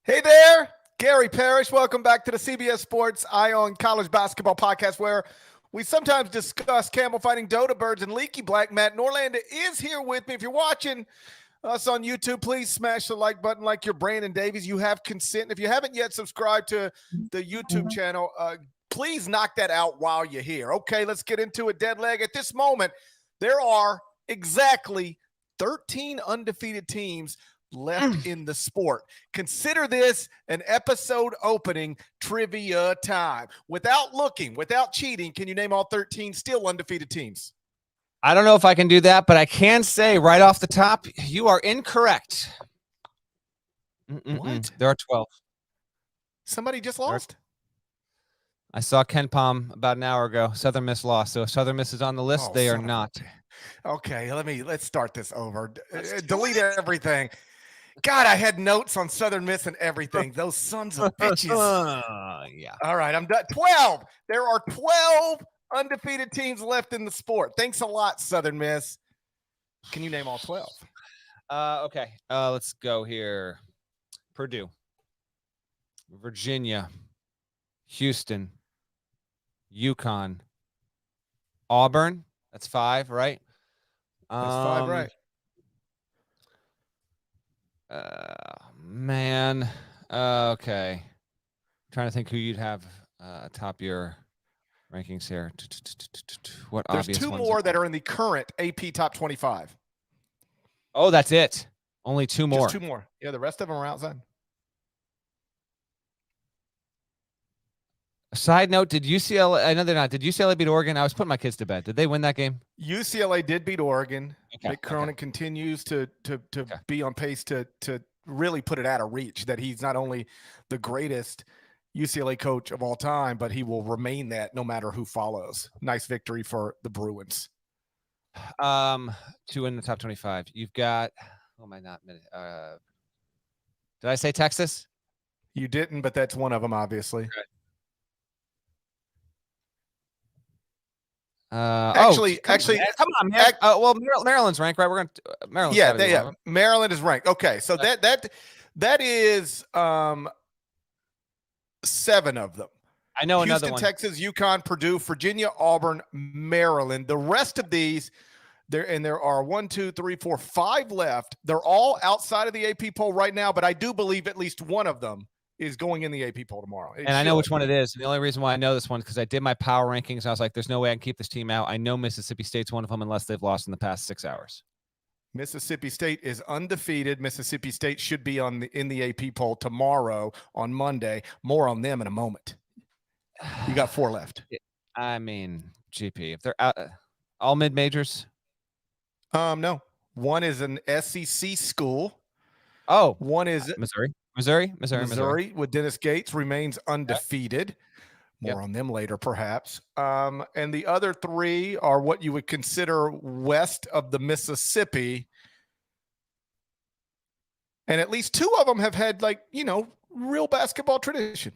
Hey there, Gary Parrish. Welcome back to the CBS Sports Eye on College Basketball Podcast, where we sometimes discuss camel fighting, dodo birds, and leaky black. Matt Norlander is here with me. If you're watching us on YouTube, please smash the like button like you're Brandon Davies. You have consent. If you haven't yet subscribed to the YouTube channel, please knock that out while you're here. Okay, let's get into it. Dead leg. At this moment, there are exactly 13 undefeated teams left in the sport. Consider this an episode opening trivia time. Without looking, without cheating, can you name all 13 still undefeated teams? I don't know if I can do that, but I can say right off the top, you are incorrect. What? There are 12. Somebody just lost? I saw Ken Palm about an hour ago. Southern Miss lost. So if Southern Miss is on the list, they are not. Okay, let's start this over. Delete everything. God, I had notes on Southern Miss and everything. Those sons of bitches. Yeah. All right, I'm done. 12. There are 12 undefeated teams left in the sport. Thanks a lot, Southern Miss. Can you name all 12? Okay. Let's go here. Purdue, Virginia, Houston, UConn, Auburn. That's 5, right? That's 5, right? Man. Okay. I'm trying to think who you'd have atop your rankings here. What There's obvious 2 ones more that are in the current AP Top 25. Oh, that's it. Only 2 more. Just 2 more. Yeah, the rest of them are outside. Side note, did UCLA, I know they're not, did UCLA beat Oregon? I was putting my kids to bed. Did they win that game? UCLA did beat Oregon. Okay, Mick Cronin continues to be on pace to really put it out of reach, that he's not only the greatest UCLA coach of all time, but he will remain that no matter who follows. Nice victory for the Bruins. 2 in the top 25. You've got, oh my not minute. Did I say Texas? You didn't, but that's one of them, obviously. Okay. Actually, come on, man. Well, Maryland's ranked, right? We're going to Maryland. Yeah, Maryland is ranked. Okay, so that is 7 of them. I know Houston, another one. Texas, UConn, Purdue, Virginia, Auburn, Maryland. The rest of these, there are 1, 2, 3, 4, 5 left. They're all outside of the AP poll right now, but I do believe at least one of them is going in the AP poll tomorrow. And I know which one it is. And the only reason why I know this one is because I did my power rankings. I was like, there's no way I can keep this team out. I know Mississippi State's one of them unless they've lost in the past 6 hours. Mississippi State is undefeated. Mississippi State should be in the AP poll tomorrow on Monday. More on them in a moment. You got 4 left. I mean, GP, if they're out, all mid-majors? No. One is an SEC school. Oh. One is Missouri with Dennis Gates remains undefeated. More on them later, perhaps. And the other 3 are what you would consider west of the Mississippi. And at least 2 of them have had, real basketball tradition.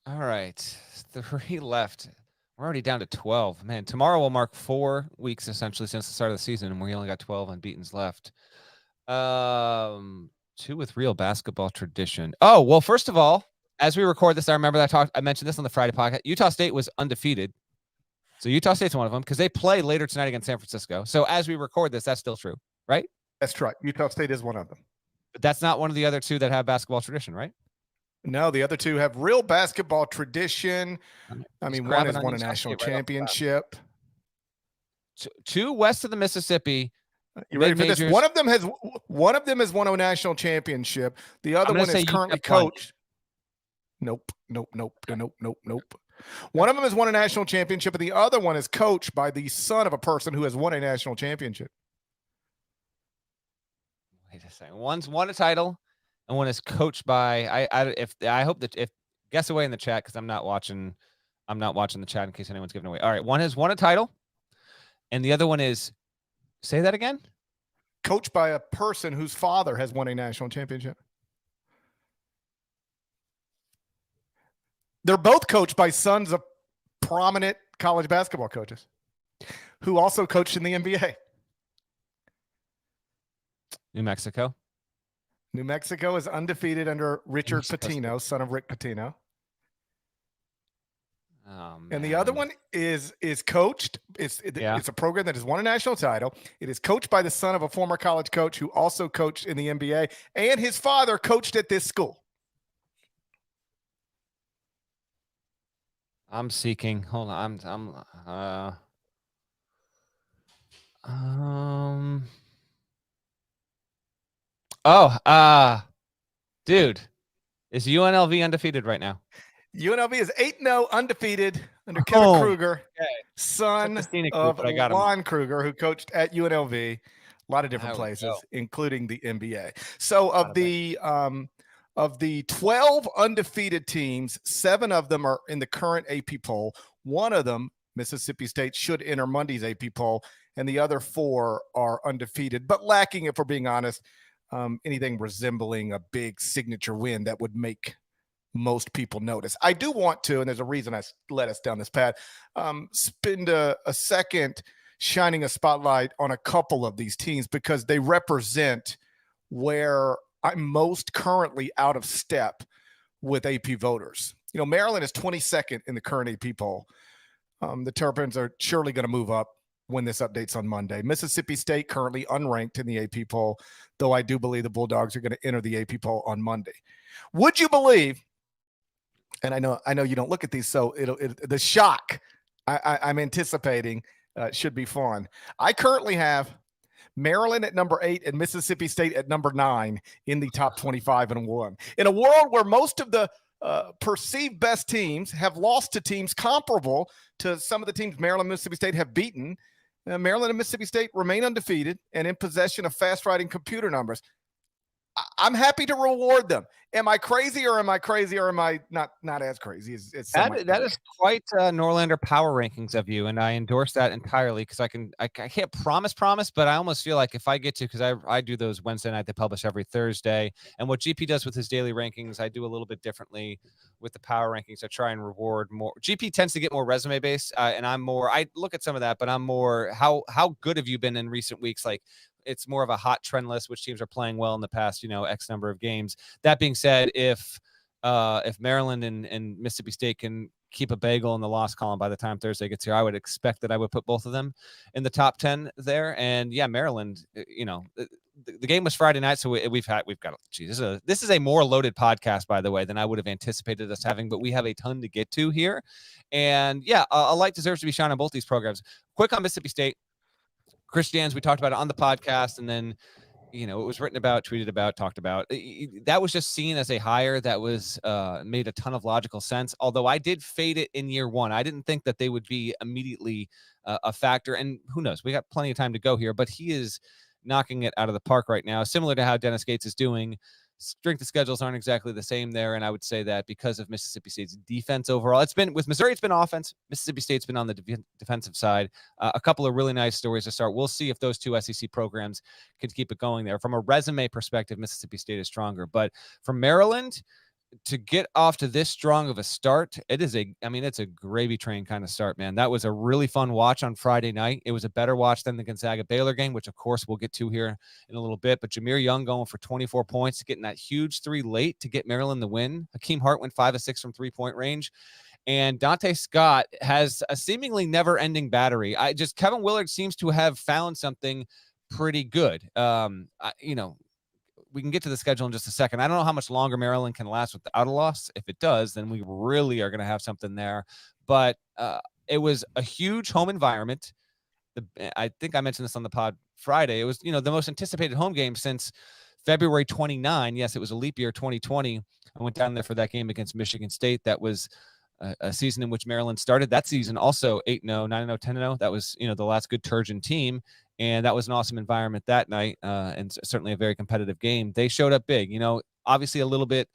All right. 3 left. We're already down to 12. Man, tomorrow will mark 4 weeks, essentially, since the start of the season, and we only got 12 unbeatens left. 2 with real basketball tradition. Oh, well, first of all, as we record this, I remember that I mentioned this on the Friday podcast. Utah State was undefeated. So Utah State's one of them because they play later tonight against San Francisco. So as we record this, that's still true, right? That's right. Utah State is one of them. But that's not one of the other 2 that have basketball tradition, right? No, the other 2 have real basketball tradition. I mean, one has won a national championship. 2 west of the Mississippi. You ready for this? One of them has won a national championship. The other one is currently coached. Nope. One of them has won a national championship, and the other one is coached by the son of a person who has won a national championship. Wait a second. One's won a title, and one is coached by. I hope that if guess away in the chat because I'm not watching the chat in case anyone's giving away. All right, one has won a title, and the other one is. Say that again? Coached by a person whose father has won a national championship. They're both coached by sons of prominent college basketball coaches who also coached in the NBA. New Mexico? New Mexico is undefeated under Richard supposed to- Pitino, son of Rick Pitino. Oh, man. And the other one is coached. It's a program that has won a national title. It is coached by the son of a former college coach who also coached in the NBA, and his father coached at this school. I'm seeking. Hold on. Dude, is UNLV undefeated right now? UNLV is 8-0 undefeated under Kevin Kruger, okay. son Group, of Lon Kruger, who coached at UNLV, a lot of different places, including the NBA. So of the 12 undefeated teams, 7 of them are in the current AP poll. One of them, Mississippi State, should enter Monday's AP poll, and the other 4 are undefeated, but lacking, if we're being honest, anything resembling a big signature win that would make most people notice. I do want to, and there's a reason I led us down this path, spend a second shining a spotlight on a couple of these teams because they represent where I'm most currently out of step with AP voters. You know, Maryland is 22nd in the current AP poll. The Terrapins are surely going to move up when this updates on Monday. Mississippi State currently unranked in the AP poll, though I do believe the Bulldogs are going to enter the AP poll on Monday. Would you believe, and I know you don't look at these, so the shock I'm anticipating should be fun. I currently have Maryland at number 8 and Mississippi State at number 9 in the top 25 and 1. In a world where most of the perceived best teams have lost to teams comparable to some of the teams Maryland and Mississippi State have beaten, Maryland and Mississippi State remain undefeated and in possession of fast-riding computer numbers. I'm happy to reward them. Am I crazy or am I not as crazy? That is quite Norlander power rankings of you, and I endorse that entirely because I can't promise, but I almost feel like if I get to, because I do those Wednesday night, they publish every Thursday, and what GP does with his daily rankings, I do a little bit differently with the power rankings. I try and reward more. GP tends to get more resume based, and I look at some of that, but I'm more how good have you been in recent weeks, like. It's more of a hot trend list, which teams are playing well in the past, X number of games. That being said, if Maryland and Mississippi State can keep a bagel in the loss column by the time Thursday gets here, I would expect that I would put both of them in the top 10 there. And yeah, Maryland, the game was Friday night, so we've got. Geez, this is a more loaded podcast, by the way, than I would have anticipated us having. But we have a ton to get to here, and yeah, a light deserves to be shined on both these programs. Quick on Mississippi State. Chris Jans, we talked about it on the podcast, and then, it was written about, tweeted about, talked about. That was just seen as a hire that was made a ton of logical sense, although I did fade it in year one. I didn't think that they would be immediately a factor, and who knows? We got plenty of time to go here, but he is knocking it out of the park right now, similar to how Dennis Gates is doing. Strength of schedules aren't exactly the same there, and I would say that because of Mississippi State's defense overall, it's been with Missouri, it's been offense. Mississippi State's been on the defensive side. A couple of really nice stories to start. We'll see if those two SEC programs can keep it going there. From a resume perspective, Mississippi State is stronger, but from Maryland to get off to this strong of a start, it's a gravy train kind of start, man. That was a really fun watch on Friday night. It was a better watch than the Gonzaga Baylor game, which of course we'll get to here in a little bit. But Jameer Young going for 24 points, getting that huge 3 late to get Maryland the win. Hakeem Hart went 5 of 6 from 3-point range. And Dante Scott has a seemingly never-ending battery. Kevin Willard seems to have found something pretty good. We can get to the schedule in just a second. I don't know how much longer Maryland can last without a loss. If it does, then we really are going to have something there. But it was a huge home environment. I think I mentioned this on the pod Friday. It was, the most anticipated home game since February 29. Yes, it was a leap year, 2020. I went down there for that game against Michigan State. That was a season in which Maryland started that season also 8-0, 9-0, 10-0. That was, the last good Turgeon team. And that was an awesome environment that night, and certainly a very competitive game. They showed up big, obviously a little bit,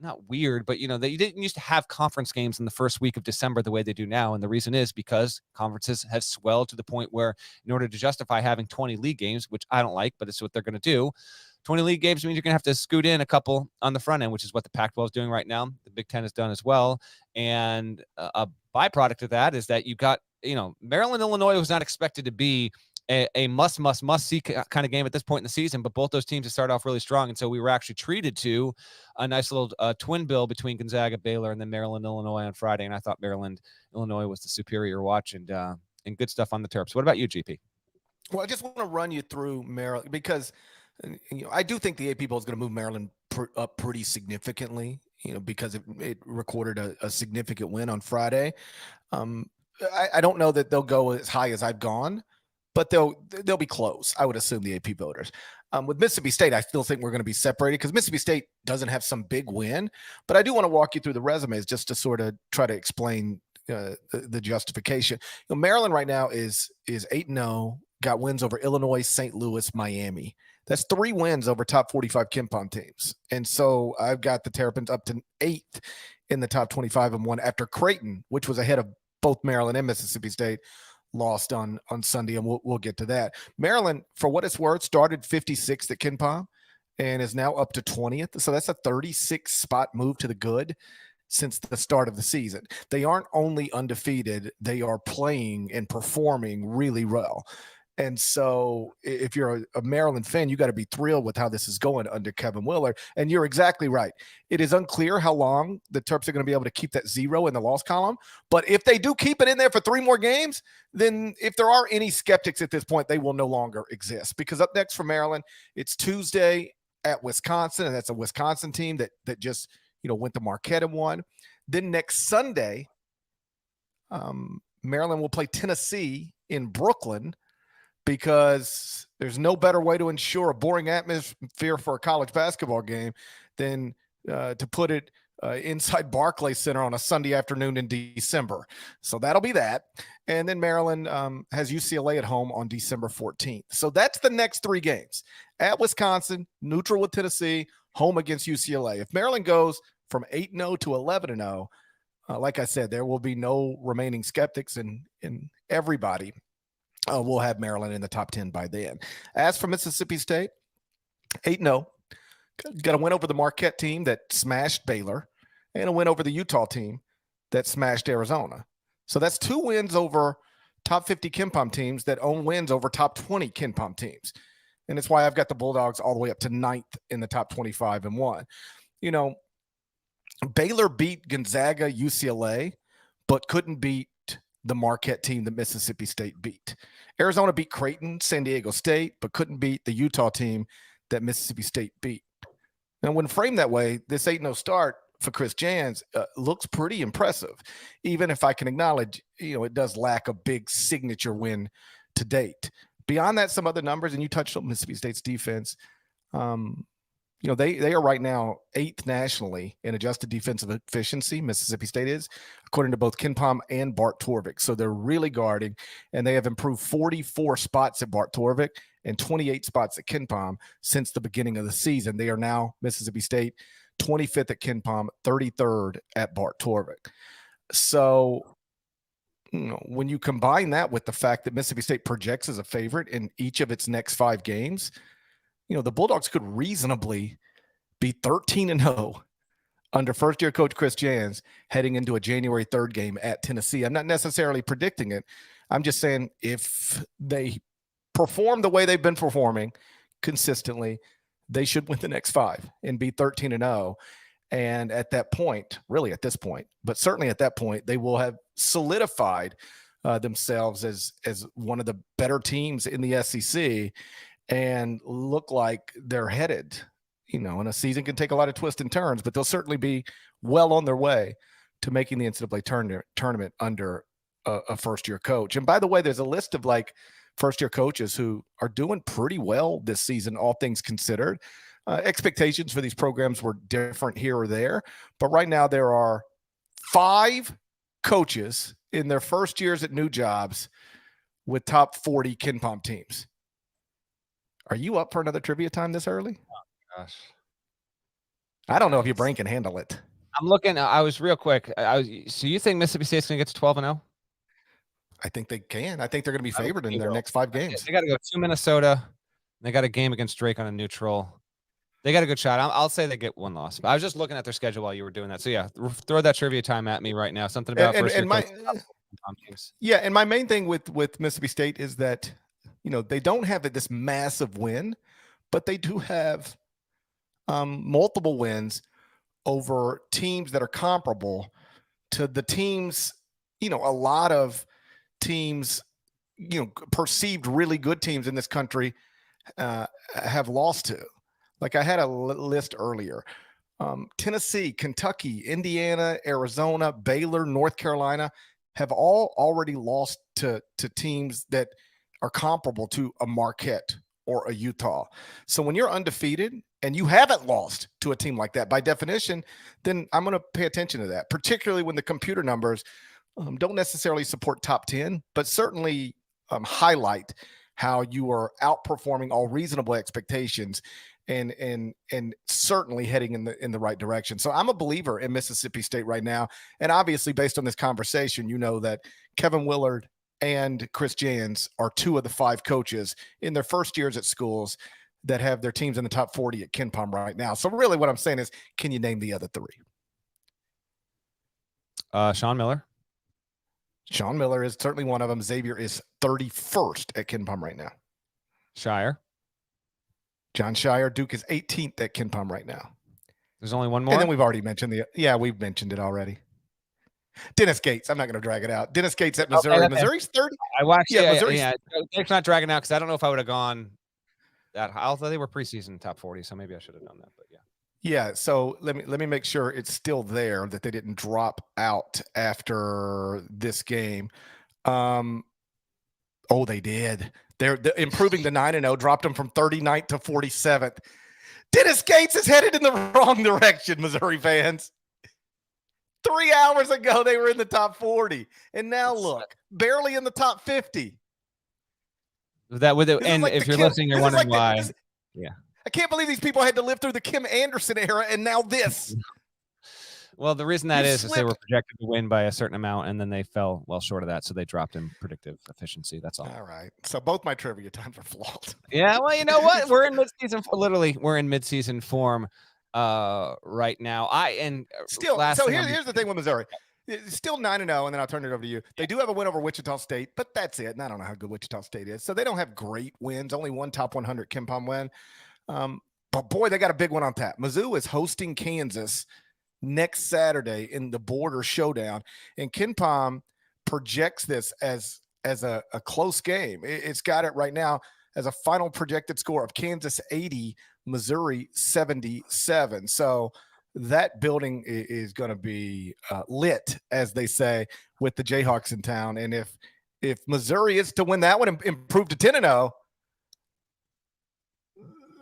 not weird, but, you didn't used to have conference games in the first week of December the way they do now. And the reason is because conferences have swelled to the point where in order to justify having 20 league games, which I don't like, but it's what they're going to do, 20 league games means you're going to have to scoot in a couple on the front end, which is what the Pac-12 is doing right now. The Big Ten has done as well. And a byproduct of that is that you got, Maryland, Illinois was not expected to be a must see kind of game at this point in the season. But both those teams have started off really strong, and so we were actually treated to a nice little twin bill between Gonzaga, Baylor, and then Maryland, Illinois on Friday. And I thought Maryland, Illinois was the superior watch, and good stuff on the Terps. What about you, GP? Well, I just want to run you through Maryland because I do think the AP Bowl is going to move Maryland up pretty significantly. Because it recorded a significant win on Friday. I don't know that they'll go as high as I've gone, but they'll be close. I would assume the AP voters. With Mississippi State, I still think we're going to be separated because Mississippi State doesn't have some big win. But I do want to walk you through the resumes just to sort of try to explain the justification. Maryland right now is 8-0, got wins over Illinois, St. Louis, Miami. That's 3 wins over top 45 KenPom teams. And so I've got the Terrapins up to 8th in the top 25 and 1 after Creighton, which was ahead of both Maryland and Mississippi State, lost on Sunday, and we'll get to that. Maryland, for what it's worth, started 56th at KenPom and is now up to 20th. So that's a 36-spot move to the good since the start of the season. They aren't only undefeated, they are playing and performing really well. And so if you're a Maryland fan, you got to be thrilled with how this is going under Kevin Willard. And you're exactly right. It is unclear how long the Terps are going to be able to keep that 0 in the loss column. But if they do keep it in there for 3 more games, then if there are any skeptics at this point, they will no longer exist. Because up next for Maryland, it's Tuesday at Wisconsin, and that's a Wisconsin team that just went to Marquette and won. Then next Sunday, Maryland will play Tennessee in Brooklyn, because there's no better way to ensure a boring atmosphere for a college basketball game than to put it inside Barclays Center on a Sunday afternoon in December. So that'll be that. And then Maryland has UCLA at home on December 14th. So that's the next 3 games. At Wisconsin, neutral with Tennessee, home against UCLA. If Maryland goes from 8-0 to 11-0, like I said, there will be no remaining skeptics, and everybody we'll have Maryland in the top 10 by then. As for Mississippi State, 8-0. Got a win over the Marquette team that smashed Baylor, and a win over the Utah team that smashed Arizona. So that's 2 wins over top 50 KenPom teams that own wins over top 20 KenPom teams. And it's why I've got the Bulldogs all the way up to 9th in the top 25 and 1. Baylor beat Gonzaga, UCLA, but couldn't beat the Marquette team that Mississippi State beat. Arizona beat Creighton, San Diego State, but couldn't beat the Utah team that Mississippi State beat. Now, when framed that way, this 8-0 start for Chris Jans looks pretty impressive, even if I can acknowledge, it does lack a big signature win to date. Beyond that, some other numbers, and you touched on Mississippi State's defense. They are right now 8th nationally in adjusted defensive efficiency. Mississippi State is, according to both KenPom and Bart Torvik. So they're really guarding, and they have improved 44 spots at Bart Torvik and 28 spots at KenPom since the beginning of the season. They are now, Mississippi State, 25th at KenPom, 33rd at Bart Torvik. So, when you combine that with the fact that Mississippi State projects as a favorite in each of its next 5 games, the Bulldogs could reasonably be 13-0 under first-year coach Chris Jans heading into a January 3rd game at Tennessee. I'm not necessarily predicting it. I'm just saying if they perform the way they've been performing consistently, they should win the next 5 and be 13-0. And at that point, really at this point, but certainly at that point, they will have solidified themselves as one of the better teams in the SEC and look like they're headed, and a season can take a lot of twists and turns, but they'll certainly be well on their way to making the NCAA tournament under a first-year coach. And by the way, there's a list of first-year coaches who are doing pretty well this season, all things considered. Expectations for these programs were different here or there, but right now there are 5 coaches in their first years at new jobs with top 40 KenPom teams. Are you up for another trivia time this early? Oh, gosh. I don't know if your brain can handle it. I'm looking. I was real quick. So you think Mississippi State's going to get to 12-0? I think they can. I think they're going to be favored in their next 5 games. They got to go to Minnesota. They got a game against Drake on a neutral. They got a good shot. I'll say they get 1 loss. But I was just looking at their schedule while you were doing that. So yeah, throw that trivia time at me right now. Something about and my main thing with Mississippi State is that they don't have this massive win, but they do have multiple wins over teams that are comparable to the teams, a lot of teams, perceived really good teams in this country have lost to. Like I had a list earlier. Tennessee, Kentucky, Indiana, Arizona, Baylor, North Carolina have all already lost to teams that are comparable to a Marquette or a Utah. So when you're undefeated and you haven't lost to a team like that, by definition, then I'm going to pay attention to that, particularly when the computer numbers don't necessarily support top 10, but certainly highlight how you are outperforming all reasonable expectations and certainly heading in the right direction. So I'm a believer in Mississippi State right now. And obviously, based on this conversation, that Kevin Willard and Chris Jans are 2 of the 5 coaches in their first years at schools that have their teams in the top 40 at KenPom right now. So really what I'm saying is, can you name the other 3? Sean Miller. Sean Miller is certainly one of them. Xavier is 31st at KenPom right now. Shire. John Shire. Duke is 18th at KenPom right now. There's only one more. And then we've already mentioned we've mentioned it already. Dennis Gates. I'm not going to drag it out. Dennis Gates at Missouri. Okay. Missouri's 30. I watched. Yeah, Missouri's It's not dragging out because I don't know if I would have gone that high. Although they were preseason top 40, so maybe I should have done that. But yeah. Yeah. So let me make sure it's still there, that they didn't drop out after this game. They did. They're improving to 9-0, dropped them from 39th to 47th. Dennis Gates is headed in the wrong direction, Missouri fans. 3 hours ago, they were in the top 40. And now look, barely in the top 50. That with it, and like if you're listening, you're wondering why. Yeah. I can't believe these people had to live through the Kim Anderson era and now this. Well, the reason that is they were projected to win by a certain amount, and then they fell well short of that, so they dropped in predictive efficiency. That's all. All right. So both my trivia times are flawed. Yeah, well, you know what? We're in midseason. Literally, we're in midseason form right now. Here's the thing with Missouri. It's still 9-0, and then I'll turn it over to you. They do have a win over Wichita State, but that's it. And I don't know how good Wichita State is. So they don't have great wins. Only one top 100 KenPom win. But boy, they got a big one on tap. Mizzou is hosting Kansas next Saturday in the border showdown, and KenPom projects this as a close game. It's got it right now as a final projected score of Kansas 80, Missouri 77. So that building is going to be lit, as they say, with the Jayhawks in town. And if Missouri is to win that one and improve to 10-0,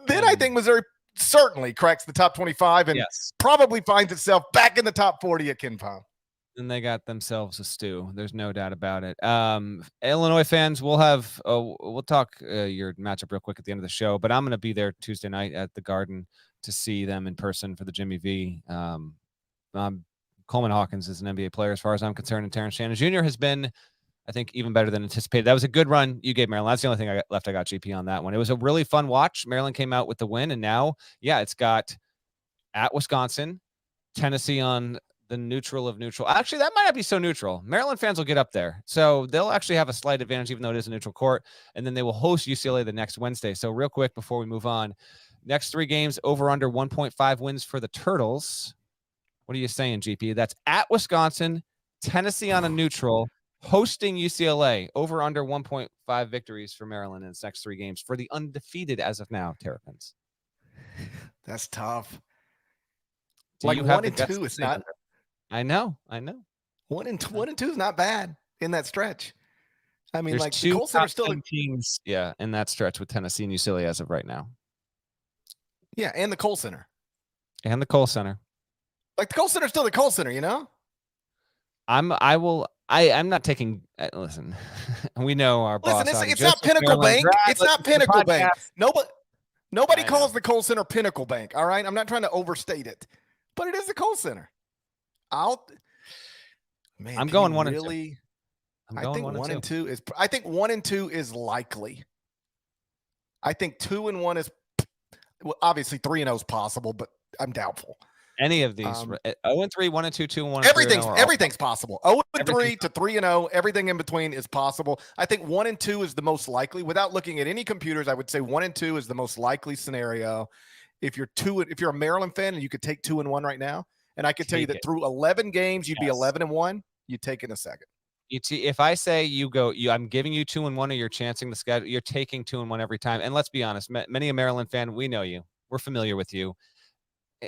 then I think Missouri certainly cracks the top 25 and probably finds itself back in the top 40 at KenPom. And they got themselves a stew. There's no doubt about it. Illinois fans, we'll talk your matchup real quick at the end of the show, but I'm going to be there Tuesday night at the Garden to see them in person for the Jimmy V. Coleman Hawkins is an NBA player as far as I'm concerned, and Terrence Shannon Jr. has been, I think, even better than anticipated. That was a good run you gave Maryland. That's the only thing I got left. I got GP on that one. It was a really fun watch. Maryland came out with the win, and now, it's got at Wisconsin, Tennessee on the neutral of neutral. Actually, that might not be so neutral. Maryland fans will get up there. So they'll actually have a slight advantage, even though it is a neutral court. And then they will host UCLA the next Wednesday. So real quick before we move on, next 3 games, over under 1.5 wins for the Turtles. What are you saying, GP? That's at Wisconsin, Tennessee on a neutral, hosting UCLA, over under 1.5 victories for Maryland in its next 3 games for the undefeated as of now, Terrapins. That's tough. Like 1 and 2, it's not. I know. 1 and 2 is not bad in that stretch. I mean, there's like 2 the Colts are still teams, in that stretch with Tennessee and UCLA as of right now. Yeah, and the Kohl Center. And the Kohl Center. Like the Kohl Center is still the Kohl Center, you know? I'm not taking. Listen, we know our boss. Listen, it's not Pinnacle Bank. It's not Pinnacle Bank. Nobody calls the Kohl Center Pinnacle Bank. All right, I'm not trying to overstate it, but it is the Kohl Center. I'm going 1 and 2. I think 1 and 2 is. I think 1 and 2 is likely. I think 2 and 1 is obviously 3 and 0 is possible, but I'm doubtful. Any of these 0-3, 1-2, 2-1, 3-0. Everything's possible. 0-3 to 3-0, everything in between is possible. I think 1-2 is the most likely. Without looking at any computers, I would say 1-2 is the most likely scenario. If you're a Maryland fan and you could take 2-1 right now, and I could tell you that through 11 games you'd be 11-1, you'd take in a second. If I say I'm giving you 2-1 or you're chancing the schedule, you're taking 2-1 every time. And let's be honest, many a Maryland fan, we know you. We're familiar with you.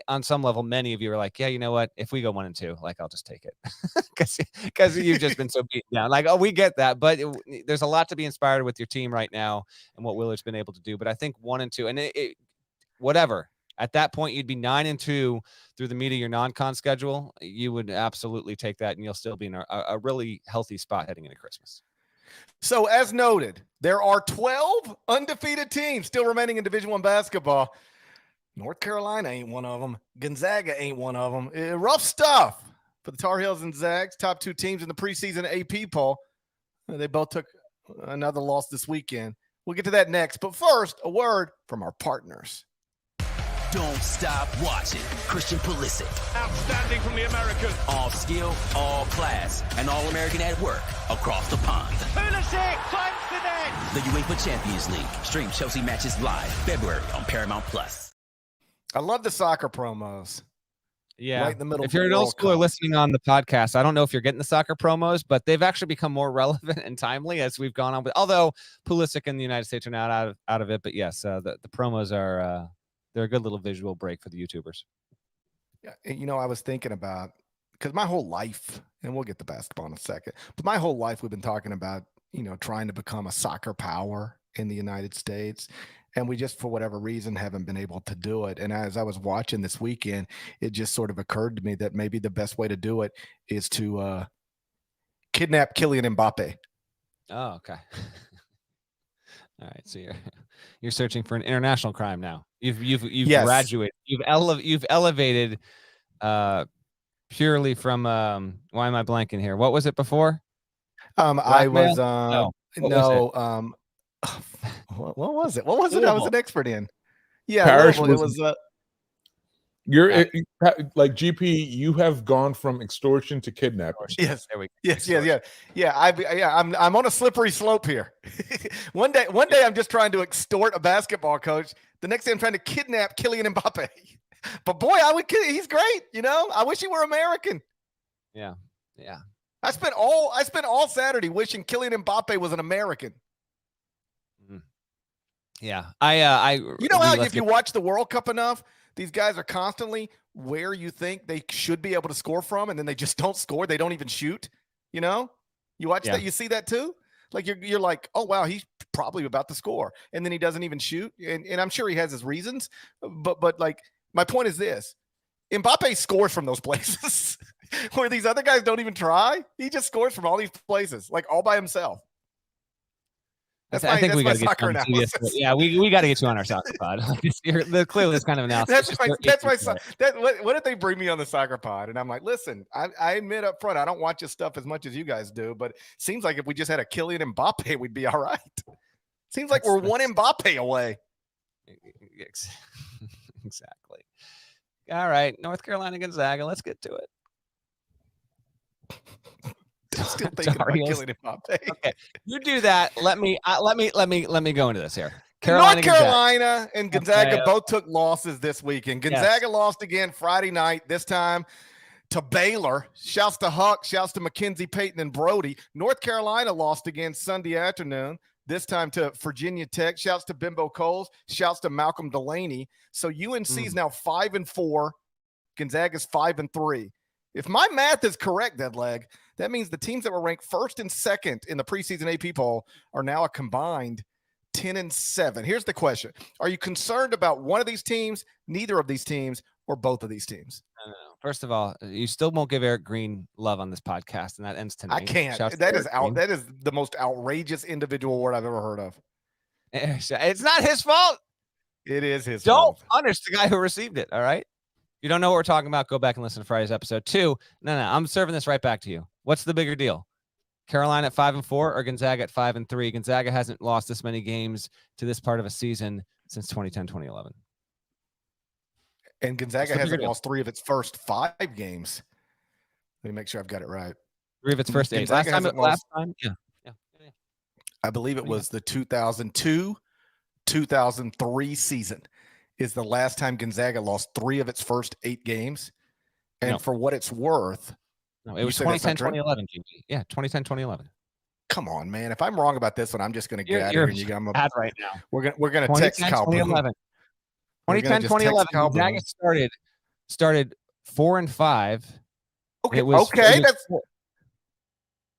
On some level, many of you are like, yeah, you know what? If we go 1-2, like, I'll just take it because you've just been so beaten down. Like, oh, we get that, but there's a lot to be inspired with your team right now and what Willard's been able to do. But I think 1-2, and whatever. At that point, you'd be 9-2 through the meat of your non-con schedule. You would absolutely take that, and you'll still be in a really healthy spot heading into Christmas. So, as noted, there are 12 undefeated teams still remaining in Division I basketball. North Carolina ain't one of them. Gonzaga ain't one of them. Rough stuff for the Tar Heels and Zags, top two teams in the preseason AP poll. They both took another loss this weekend. We'll get to that next. But first, a word from our partners. Don't stop watching. Christian Pulisic. Outstanding from the American. All skill, all class, and all American at work across the pond. Pulisic finds the net. The UEFA Champions League. Stream Chelsea matches live February on Paramount Plus. I love the soccer promos. Yeah. Right in the middle. If you're an old schooler listening on the podcast, I don't know if you're getting the soccer promos, but they've actually become more relevant and timely as we've gone on with, although Pulisic and the United States are not out of it. But yes, the promos are, they're a good little visual break for the YouTubers. Yeah. You know, I was thinking about, because my whole life, and we'll get to basketball in a second, but my whole life we've been talking about, trying to become a soccer power in the United States. And we just, for whatever reason, haven't been able to do it. And as I was watching this weekend, it just sort of occurred to me that maybe the best way to do it is to kidnap Kylian Mbappe. Oh, okay. All right. So you're searching for an international crime now. You've Yes. graduated. You've elevated purely from why am I blanking here? What was it before? I was What what was it? What was it? I was an expert in. Yeah, Parrish it was you're like GP. You have gone from extortion to kidnapping. Yes. There we go. Yeah. I'm on a slippery slope here. One day I'm just trying to extort a basketball coach. The next day I'm trying to kidnap Kylian Mbappe. But boy, he's great. I wish he were American. Yeah. I spent all Saturday wishing Kylian Mbappe was an American. Yeah. How if you watch the World Cup enough, these guys are constantly where you think they should be able to score from, and then they just don't score. They don't even shoot. You watch that, you see that too. Like you're like, oh wow, he's probably about to score, and then he doesn't even shoot. And I'm sure he has his reasons, but like my point is this: Mbappe scores from those places where these other guys don't even try. He just scores from all these places, like all by himself. I think we got to get you on CBS. Yeah, we got to get you on our soccer pod. Clearly, this kind of analysis. What did they bring me on the soccer pod? And I'm like, listen, I admit up front, I don't watch this stuff as much as you guys do, but it seems like if we just had a Kylian Mbappe, we'd be all right. Seems like we're one Mbappe away. Exactly. All right, North Carolina Gonzaga. Let's get to it. Still thinking about Kylian Mbappe. Okay, you do that. Let me go into this here. North Carolina and Gonzaga both took losses this weekend. Gonzaga lost again Friday night, this time to Baylor. Shouts to Huck, shouts to Mackenzie Payton and Brody. North Carolina lost again Sunday afternoon, this time to Virginia Tech. Shouts to Bimbo Coles, shouts to Malcolm Delaney. So UNC's now 5-4. Gonzaga's 5-3. If my math is correct, Deadleg, that means the teams that were ranked first and second in the preseason AP poll are now a combined 10-7. Here's the question. Are you concerned about one of these teams, neither of these teams, or both of these teams? First of all, you still won't give Eric Green love on this podcast, and that ends tonight. I can't. That is the most outrageous individual award I've ever heard of. It's not his fault. It is his fault. Don't punish the guy who received it, all right? You don't know what we're talking about, go back and listen to Friday's episode. 2, no, I'm serving this right back to you. What's the bigger deal? Carolina at 5-4 or Gonzaga at 5-3? Gonzaga hasn't lost this many games to this part of a season since 2010, 2011. And Gonzaga the bigger hasn't deal? lost 3 of its first 5 games. Let me make sure I've got it right. 3 of its first 8. Gonzaga hasn't lost. Yeah. I believe it What do you was the 2002-2003 season is the last time Gonzaga lost 3 of its first 8 games. And No. for what it's worth, No, it You was say that's not 2010, true? 2011. Yeah, 2010, 2011. come on, man. If I'm wrong about this one, I'm just going to get out You're of here. And bad right now. we're gonna text 2010, Kyle Boone. 2011. We're gonna 2010, just text 2011. Kyle Gonzaga Boone. started 4-5. Okay, It was that's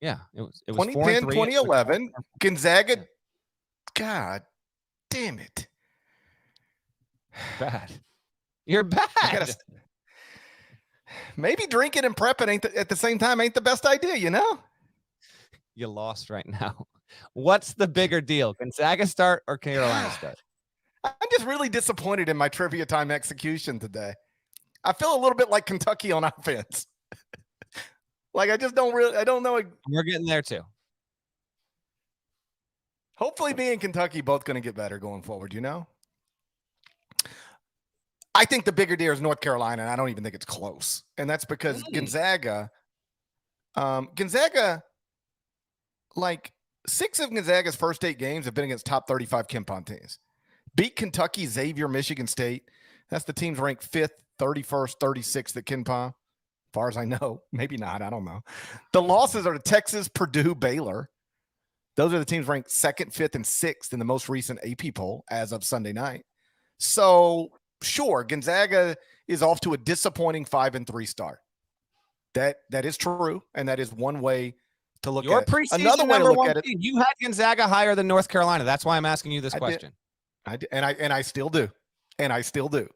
yeah. It was 2010, 4-3. 2011. Gonzaga. God damn it. Bad. You're bad. Maybe drinking and prepping at the same time ain't the best idea, you know? You lost right now. What's the bigger deal? Gonzaga start or Carolina start? I'm just really disappointed in my trivia time execution today. I feel a little bit like Kentucky on offense. Like I don't know. We're getting there too. Hopefully me and Kentucky both going to get better going forward, you know? I think the bigger deal is North Carolina, and I don't even think it's close. And that's because Gonzaga, like 6 of Gonzaga's first 8 games have been against top 35 KenPom teams. Beat Kentucky, Xavier, Michigan State. That's the teams ranked 5th, 31st, 36th at KenPom. As far as I know, maybe not. I don't know. The losses are to Texas, Purdue, Baylor. Those are the teams ranked 2nd, 5th, and 6th in the most recent AP poll as of Sunday night. So, sure, Gonzaga is off to a disappointing 5-3 start. That is true, and that is one way to look Your at it. preseason Another way to number look one at it. team, you had Gonzaga higher than North Carolina. That's why I'm asking you this I did. question. I did, and I still do,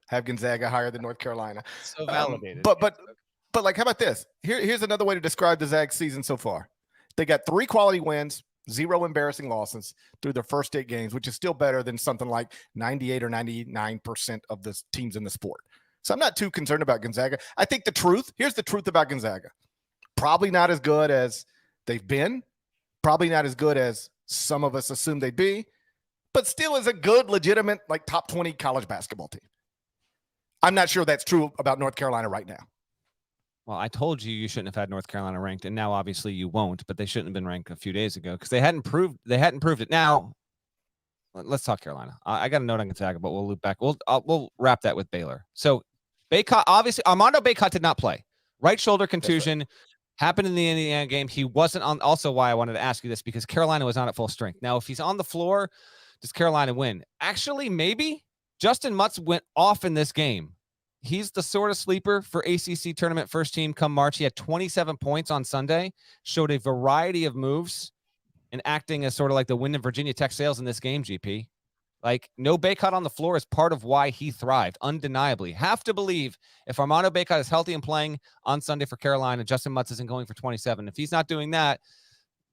have Gonzaga higher than North Carolina. So validated. But like, how about this? Here's another way to describe the Zags season so far. They got 3 quality wins, 0 embarrassing losses through their first 8 games, which is still better than something like 98 or 99% of the teams in the sport. So I'm not too concerned about Gonzaga. I think here's the truth about Gonzaga. Probably not as good as they've been. Probably not as good as some of us assumed they'd be, but still is a good, legitimate, like top 20 college basketball team. I'm not sure that's true about North Carolina right now. Well, I told you shouldn't have had North Carolina ranked, and now obviously you won't. But they shouldn't have been ranked a few days ago because they hadn't proved it. Now, let's talk Carolina. I got a note on Gonzaga, but we'll loop back. We'll wrap that with Baylor. So, Bacot, obviously, Armando Bacot did not play. Right shoulder contusion happened in the Indiana game. He wasn't on. Also, why I wanted to ask you this because Carolina was on at full strength. Now, if he's on the floor, does Carolina win? Actually, maybe. Justin Mutz went off in this game. He's the sort of sleeper for ACC tournament first team come March. He had 27 points on Sunday, showed a variety of moves, and acting as sort of like the wind in Virginia Tech sails in this game, GP. Like, no Bacot on the floor is part of why he thrived, undeniably. Have to believe if Armando Bacot is healthy and playing on Sunday for Carolina, Justin Mutz isn't going for 27. If he's not doing that,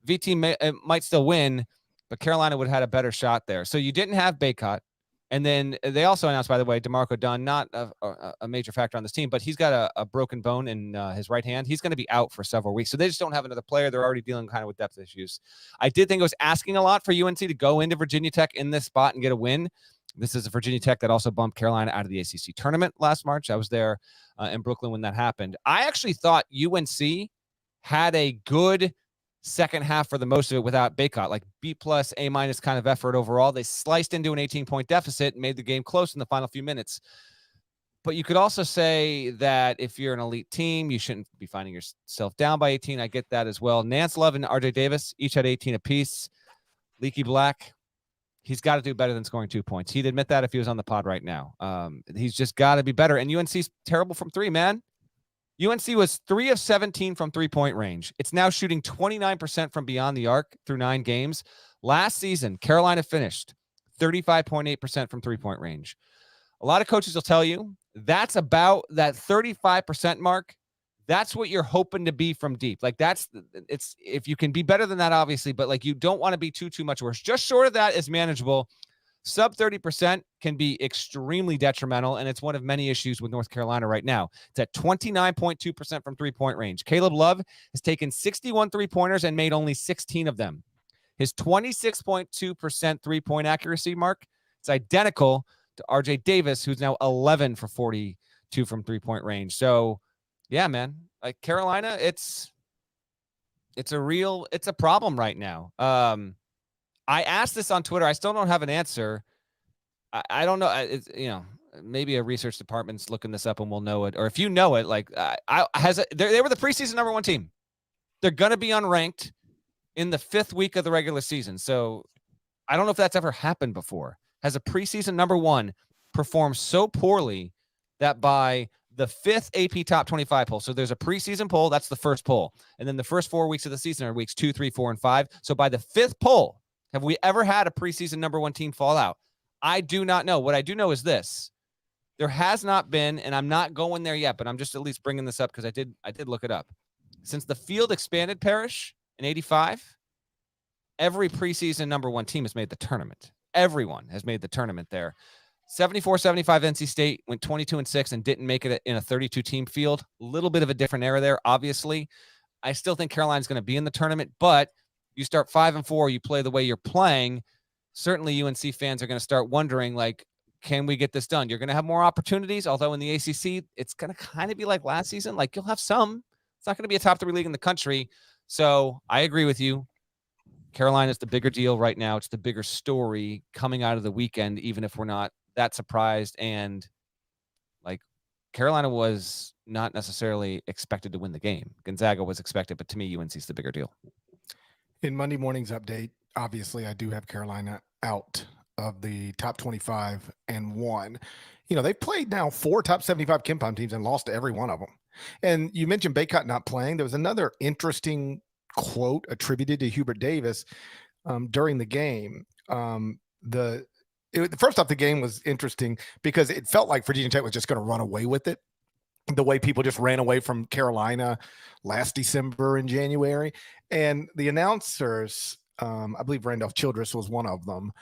VT might still win, but Carolina would have had a better shot there. So you didn't have Bacot. And then they also announced, by the way, DeMarco Dunn, not a major factor on this team, but he's got a broken bone in his right hand. He's going to be out for several weeks. So they just don't have another player. They're already dealing kind of with depth issues. I did think it was asking a lot for UNC to go into Virginia Tech in this spot and get a win. This is a Virginia Tech that also bumped Carolina out of the ACC tournament last March. I was there in Brooklyn when that happened. I actually thought UNC had a good second half for the most of it without Bacot, like B+, A- kind of effort overall. They sliced into an 18-point deficit and made the game close in the final few minutes. But you could also say that if you're an elite team, you shouldn't be finding yourself down by 18. I get that as well. Nance Love and RJ Davis each had 18 apiece. Leaky Black, he's got to do better than scoring 2 points. He'd admit that if he was on the pod right now. He's just got to be better. And UNC's terrible from 3, man. UNC was 3 of 17 from 3-point range. It's now shooting 29% from beyond the arc through 9 games. Last season, Carolina finished 35.8% from 3-point range. A lot of coaches will tell you that's about that 35% mark. That's what you're hoping to be from deep. Like it's if you can be better than that, obviously, but like you don't want to be too much worse. Just short of that is manageable. Sub 30% can be extremely detrimental, and it's one of many issues with North Carolina right now. It's at 29.2% from 3-point range. Caleb Love has taken 61 3-pointers and made only 16 of them. His 26.2% 3-point accuracy mark is identical to RJ Davis, who's now 11 for 42 2 from 3-point range. So, yeah, man, like Carolina, it's a problem right now. I asked this on Twitter. I still don't have an answer. I don't know. It's, maybe a research department's looking this up and we'll know it. Or if you know it, like they were the preseason number 1 team. They're going to be unranked in the 5th week of the regular season. So I don't know if that's ever happened before. Has a preseason number 1 performed so poorly that by the 5th AP top 25 poll, so there's a preseason poll, that's the first poll. And then the first 4 weeks of the season are weeks 2, 3, 4, and 5. So by the 5th poll, have we ever had a preseason number 1 team fall out? I do not know. What I do know is this. There has not been, and I'm not going there yet, but I'm just at least bringing this up because I did look it up. Since the field expanded, Parrish, in 85, every preseason number 1 team has made the tournament. Everyone has made the tournament there. 74-75 NC State went 22-6 and didn't make it in a 32-team field. A little bit of a different era there, obviously. I still think Carolina's going to be in the tournament, but you start 5-4, you play the way you're playing. Certainly UNC fans are going to start wondering, like, can we get this done? You're going to have more opportunities, although in the ACC, it's going to kind of be like last season. Like, you'll have some. It's not going to be a top 3 league in the country. So I agree with you. Carolina's the bigger deal right now. It's the bigger story coming out of the weekend, even if we're not that surprised. And like Carolina was not necessarily expected to win the game. Gonzaga was expected, but to me, UNC's the bigger deal. In Monday morning's update, obviously I do have Carolina out of the top 25 and 1. They've played now 4 top 75 KenPom teams and lost to every one of them. And you mentioned Baycott not playing. There was another interesting quote attributed to Hubert Davis during the game. First off, the game was interesting because it felt like Virginia Tech was just going to run away with it, the way people just ran away from Carolina last December and January. And the announcers, I believe Randolph Childress was one of them,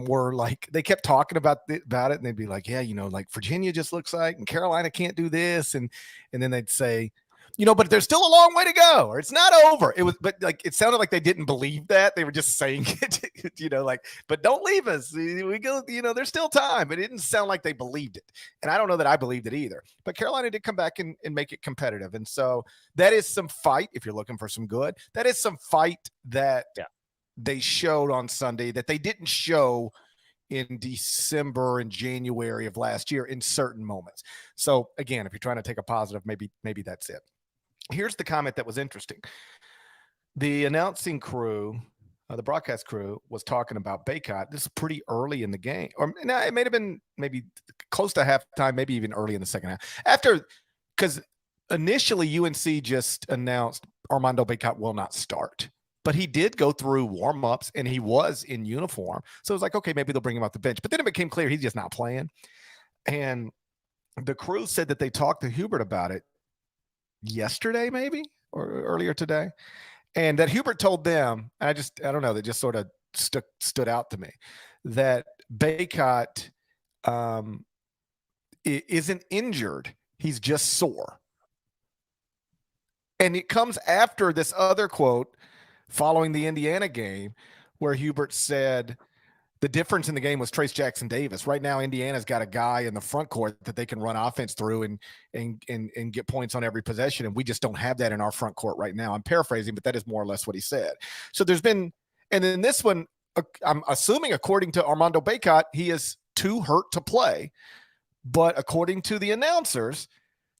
were like, they kept talking about it, and they'd be like, yeah, like Virginia just looks like, and Carolina can't do this. And then they'd say, but there's still a long way to go, or it's not over. But it sounded like they didn't believe that. They were just saying it, but don't leave us. We go, there's still time. But it didn't sound like they believed it. And I don't know that I believed it either. But Carolina did come back and make it competitive. And so that is some fight, if you're looking for some good. That is some fight that they showed on Sunday that they didn't show in December and January of last year in certain moments. So again, if you're trying to take a positive, maybe that's it. Here's the comment that was interesting. The announcing crew, the broadcast crew, was talking about Baycott. This is pretty early in the game. Or no, it may have been maybe close to halftime, maybe even early in the second half. Because initially UNC just announced Armando Baycott will not start. But he did go through warm-ups, and he was in uniform. So it was like, okay, maybe they'll bring him off the bench. But then it became clear he's just not playing. And the crew said that they talked to Hubert about it yesterday, maybe, or earlier today, and that Hubert told them, I don't know, that just sort of stood out to me, that Baycott isn't injured, he's just sore. And it comes after this other quote following the Indiana game where Hubert said the difference in the game was Trace Jackson Davis. Right now, Indiana's got a guy in the front court that they can run offense through and get points on every possession, and we just don't have that in our front court right now. I'm paraphrasing, but that is more or less what he said. So there's been, and then this one, I'm assuming according to Armando Baycott, he is too hurt to play. But according to the announcers,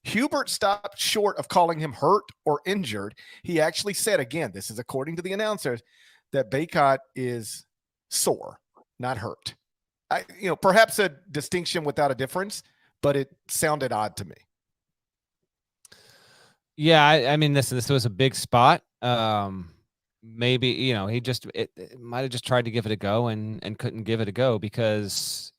Hubert stopped short of calling him hurt or injured. He actually said, again, this is according to the announcers, that Baycott is sore, not hurt. Perhaps a distinction without a difference, but it sounded odd to me. Yeah, I mean, this was a big spot. Maybe, he it might have just tried to give it a go and couldn't give it a go because,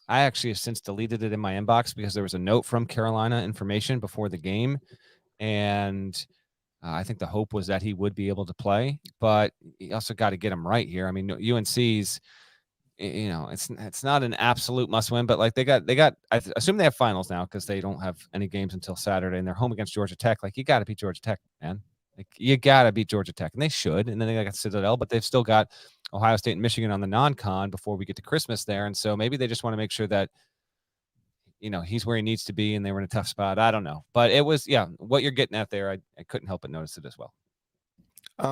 I actually have since deleted it in my inbox because there was a note from Carolina Information before the game. And I think the hope was that he would be able to play, but you also got to get him right here. I mean, UNC's, it's not an absolute must win, but like they got, I assume they have finals now because they don't have any games until Saturday and they're home against Georgia Tech. Like you got to beat Georgia Tech, man. Like you got to beat Georgia Tech, and they should. And then they got Citadel, but they've still got Ohio State and Michigan on the non-con before we get to Christmas there. And so maybe they just want to make sure that he's where he needs to be and they were in a tough spot. I don't know. But it was, what you're getting at there. I couldn't help but notice it as well.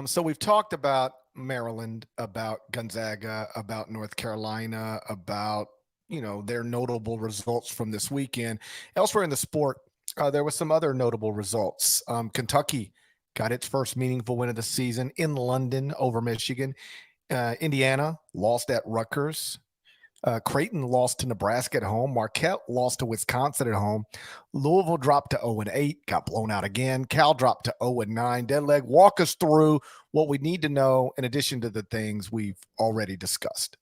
So we've talked about Maryland, about Gonzaga, about North Carolina, about, their notable results from this weekend. Elsewhere in the sport, there was some other notable results. Kentucky got its first meaningful win of the season in London over Michigan. Indiana lost at Rutgers. Creighton lost to Nebraska at home. Marquette lost to Wisconsin at home. Louisville dropped to 0-8, got blown out again. Cal dropped to 0-9. Deadleg, walk us through what we need to know in addition to the things we've already discussed.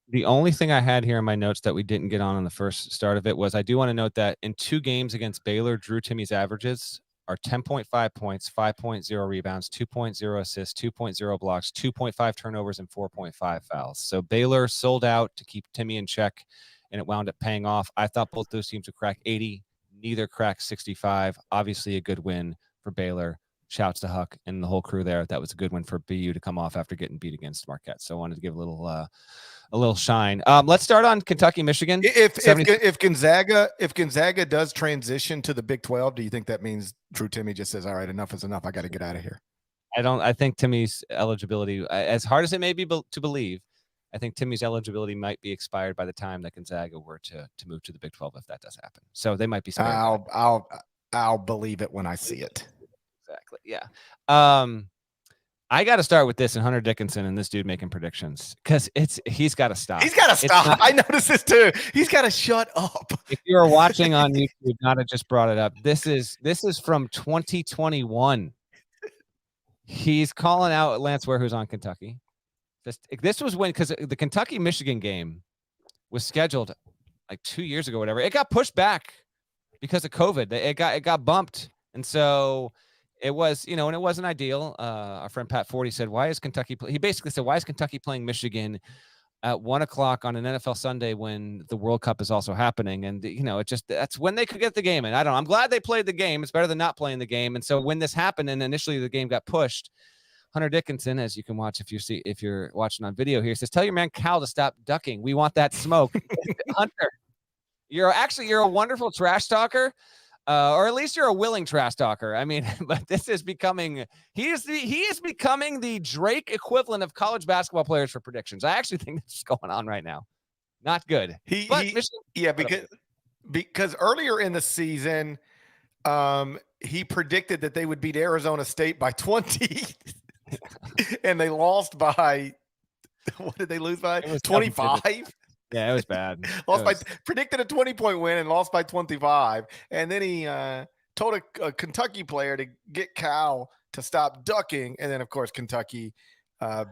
The only thing I had here in my notes that we didn't get on the first start of it was I do want to note that in 2 games against Baylor, Drew Timmy's averages are 10.5 points, 5.0 rebounds, 2.0 assists, 2.0 blocks, 2.5 turnovers, and 4.5 fouls. So Baylor sold out to keep Timmy in check, and it wound up paying off. I thought both those teams would crack 80. Neither cracked 65. Obviously a good win for Baylor. Shouts to Huck and the whole crew there. That was a good win for BU to come off after getting beat against Marquette. So I wanted to give a little shine. Let's start on Kentucky, Michigan. If Gonzaga does transition to the Big 12, do you think that means Drew Timmy just says, all right, enough is enough, I got to get out of here? I think Timmy's eligibility, as hard as it may be to believe, I think Timmy's eligibility might be expired by the time that Gonzaga were to move to the Big 12 if that does happen. So they might be spared. I'll believe it when I see it. Exactly. Yeah. I got to start with this and Hunter Dickinson and this dude making predictions because he's got to stop. He's got to stop. I noticed this too. He's got to shut up. If you're watching on YouTube, not have just brought it up. This is from 2021. He's calling out Lance Ware, who's on Kentucky. This was when, because the Kentucky Michigan game was scheduled like 2 years ago, whatever. It got pushed back because of COVID. It got bumped, and so. It was, and it wasn't ideal. Our friend Pat Forty said, he basically said, why is Kentucky playing Michigan at 1:00 on an NFL Sunday when the World Cup is also happening? And, that's when they could get the game. And I don't know, I'm glad they played the game. It's better than not playing the game. And so when this happened and initially the game got pushed, Hunter Dickinson, as you can watch if you're watching on video here, says, tell your man Cal to stop ducking. We want that smoke. Hunter, you're a wonderful trash talker. Or at least you're a willing trash talker. I mean, but this is becoming he is becoming the Drake equivalent of college basketball players for predictions. I actually think this is going on right now. Not good. Because earlier in the season, he predicted that they would beat Arizona State by 20, and they lost by what did they lose by? 25. Yeah, it was bad. Predicted a 20-point win and lost by 25. And then he told a Kentucky player to get Cal to stop ducking. And then, of course, Kentucky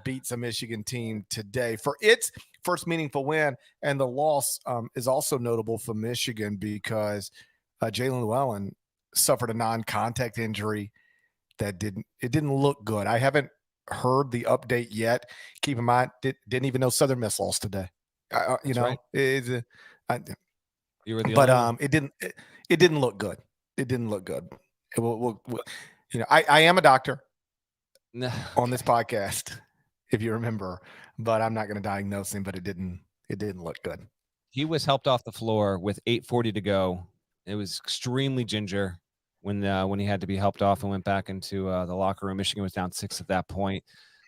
beats a Michigan team today for its first meaningful win. And the loss is also notable for Michigan because Jalen Llewellyn suffered a non-contact injury that didn't look good. I haven't heard the update yet. Keep in mind, didn't even know Southern Miss lost today. Right. You were the it didn't look good. It didn't look good. I am a doctor on this podcast, if you remember, but I'm not going to diagnose him. But it didn't look good. He was helped off the floor with 8:40 to go. It was extremely ginger when he had to be helped off and went back into the locker room. Michigan was down 6 at that point.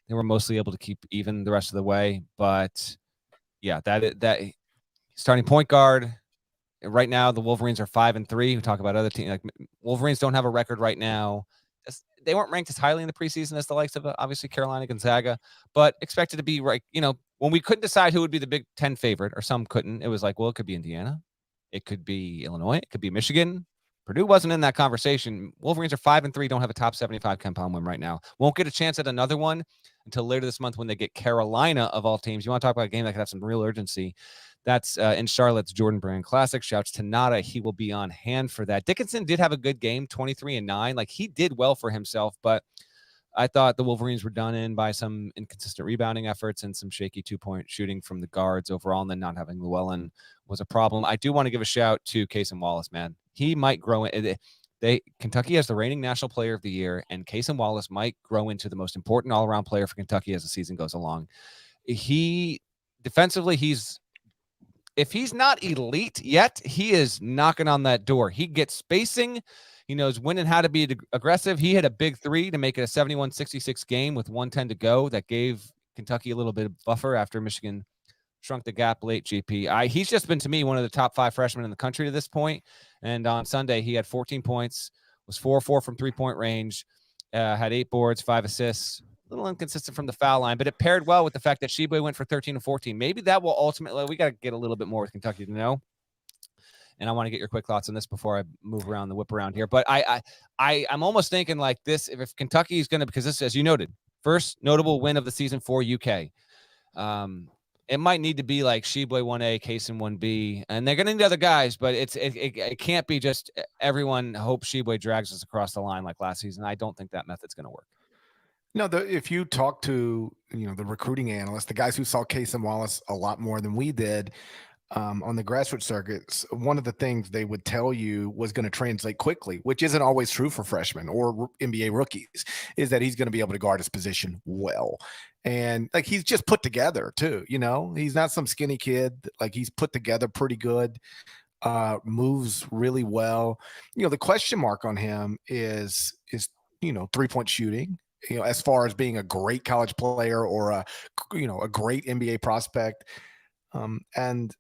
They were mostly able to keep even the rest of the way, but. Yeah, that starting point guard right now, the Wolverines are 5-3. We talk about other teams. Like Wolverines don't have a record right now. They weren't ranked as highly in the preseason as the likes of obviously Carolina, Gonzaga, but expected to be right. When we couldn't decide who would be the Big Ten favorite, or some couldn't, it was like, well, it could be Indiana, it could be Illinois, it could be Michigan. Purdue wasn't in that conversation. Wolverines are 5-3, don't have a top 75 compound win right now. Won't get a chance at another one until later this month when they get Carolina of all teams. You want to talk about a game that could have some real urgency. That's in Charlotte's Jordan Brand Classic. Shouts to Nada. He will be on hand for that. Dickinson did have a good game, 23-9. Like he did well for himself, but I thought the Wolverines were done in by some inconsistent rebounding efforts and some shaky 2-point shooting from the guards overall, and then not having Llewellyn was a problem. I do want to give a shout to Cason Wallace, man. He might grow in. Kentucky has the reigning national player of the year, and Cason Wallace might grow into the most important all-around player for Kentucky as the season goes along. Defensively, he's if he's not elite yet, he is knocking on that door. He gets spacing. He knows when and how to be aggressive. He hit a big three to make it a 71-66 game with 1:10 to go. That gave Kentucky a little bit of buffer after Michigan shrunk the gap late. GP. He's just been, to me, one of the top 5 freshmen in the country to this point. And on Sunday, he had 14 points, was 4-4 from 3-point range, had 8 boards, 5 assists. A little inconsistent from the foul line, but it paired well with the fact that Sheboy went for 13 and 14. Maybe that will ultimately, we got to get a little bit more with Kentucky to know. And I want to get your quick thoughts on this before I move around the whip around here. But I'm almost thinking like this, if Kentucky is going to, because this, as you noted, first notable win of the season for UK. It might need to be like Sheboy 1A, Kaysen 1B, and they're going to need other guys, but it can't be just everyone hopes Sheboy drags us across the line like last season. I don't think that method's going to work. No, if you talk to the recruiting analysts, the guys who saw Kaysen Wallace a lot more than we did on the grassroots circuits, one of the things they would tell you was going to translate quickly, which isn't always true for freshmen or NBA rookies, is that he's going to be able to guard his position well. And like he's just put together too, he's not some skinny kid. Like he's put together pretty good, moves really well. The question mark on him is 3-point shooting. As far as being a great college player or a great NBA prospect. That's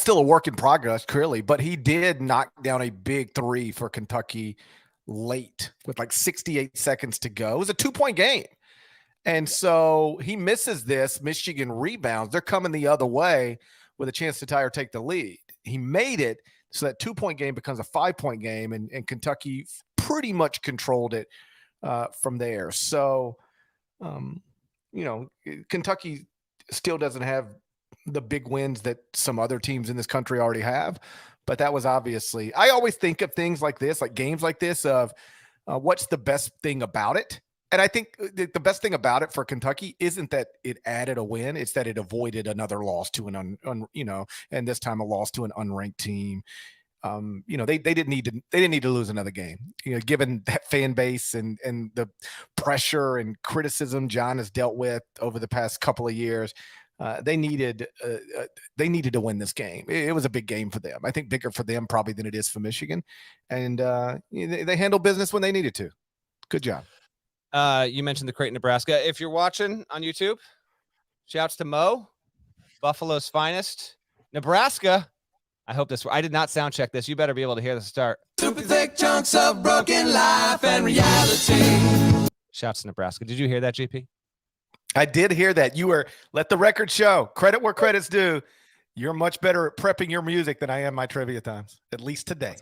still a work in progress, clearly, but he did knock down a big 3 for Kentucky late with like 68 seconds to go. It was a 2-point game. And so he misses this. Michigan rebounds. They're coming the other way with a chance to tie or take the lead. He made it. So that 2-point game becomes a 5-point game, and Kentucky pretty much controlled it from there. So, Kentucky still doesn't have the big wins that some other teams in this country already have. But that was obviously, I always think of things like this, like games like this, of what's the best thing about it. And I think the best thing about it for Kentucky isn't that it added a win. It's that it avoided another loss to and this time a loss to an unranked team. They didn't need to lose another game, given that fan base and the pressure and criticism John has dealt with over the past couple of years. They needed to win this game. It was a big game for them. I think bigger for them probably than it is for Michigan. And they handled business when they needed to. Good job. You mentioned the Creighton, Nebraska. If you're watching on YouTube, shouts to Mo, Buffalo's finest. Nebraska. I hope this. I did not sound check this. You better be able to hear the start. Super thick chunks of broken life and reality. Shouts to Nebraska. Did you hear that, GP? I did hear that. You were, let the record show, credit where credit's due. You're much better at prepping your music than I am my trivia times, at least today.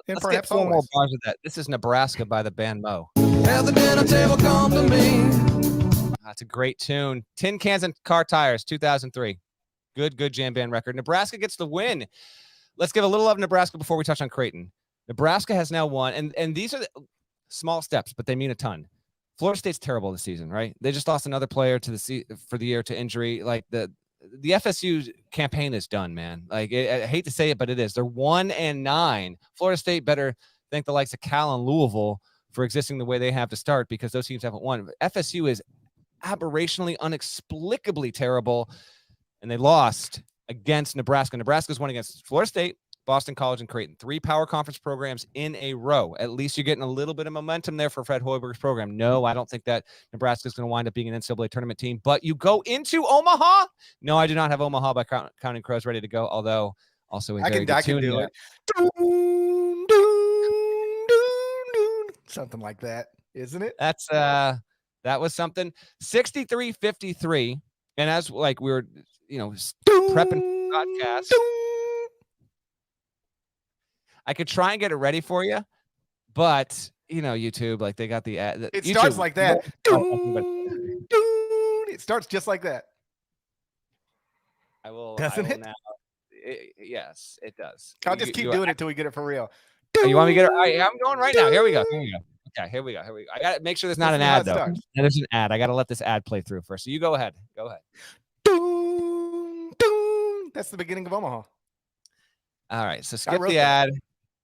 Let's get 4 more bars of that. This is Nebraska by the band Mo. At the dinner table, come to me. That's a great tune. Tin Cans and Car Tires, 2003. Good jam band record. Nebraska gets the win. Let's give a little love to Nebraska before we touch on Creighton. Nebraska has now won, and these are the small steps, but they mean a ton. Florida State's terrible this season, right? They just lost another player for the year to injury. Like the FSU campaign is done, man. Like I hate to say it, but it is. They're 1-9. Florida State better thank the likes of Cal and Louisville for existing the way they have to start, because those teams haven't won. FSU is aberrationally, inexplicably terrible, and they lost against Nebraska. Nebraska's won against Florida State, Boston College, and Creighton. 3 power conference programs in a row. At least you're getting a little bit of momentum there for Fred Hoiberg's program. No, I don't think that Nebraska's going to wind up being an NCAA tournament team, but you go into Omaha. No, I do not have Omaha by Counting Crows ready to go, although also a very good tune do it. Something like that, isn't it? That's that was something. 63-53, and as like we were prepping for the podcast, I could try and get it ready for you, but YouTube, like they got the ad. It YouTube, starts like that. It starts just like that. I will. Doesn't I will it? now. Yes, it does. I'll just keep doing it till we get it for real. You want me to get it? I'm going right now. Here we go. Okay, here we go. I got to make sure there's not an ad, though. Yeah, there's an ad. I got to let this ad play through first. So you go ahead. That's the beginning of Omaha. All right. So skip the ad.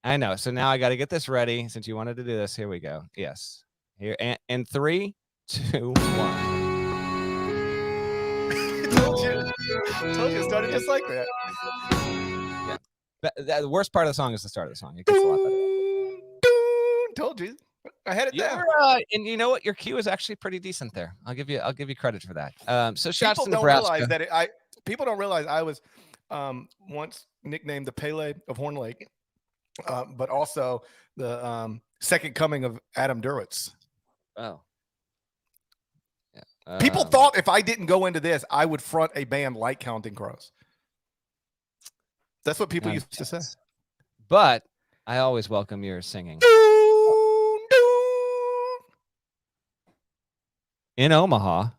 I know. So now I got to get this ready since you wanted to do this. Here we go. Yes. Here. And 3, 2, 1. told you it started just like that. The worst part of the song is the start of the song. It gets a lot better. Told you. I had it down. And you know what? Your cue is actually pretty decent there. I'll give you credit for that. So shouts to People don't Nebraska. realize that people don't realize I was once nicknamed the Pele of Horn Lake, but also the second coming of Adam Derwitz. Oh. Yeah. People thought if I didn't go into this, I would front a band like Counting Crows. That's what people used to say. But I always welcome your singing. In Omaha,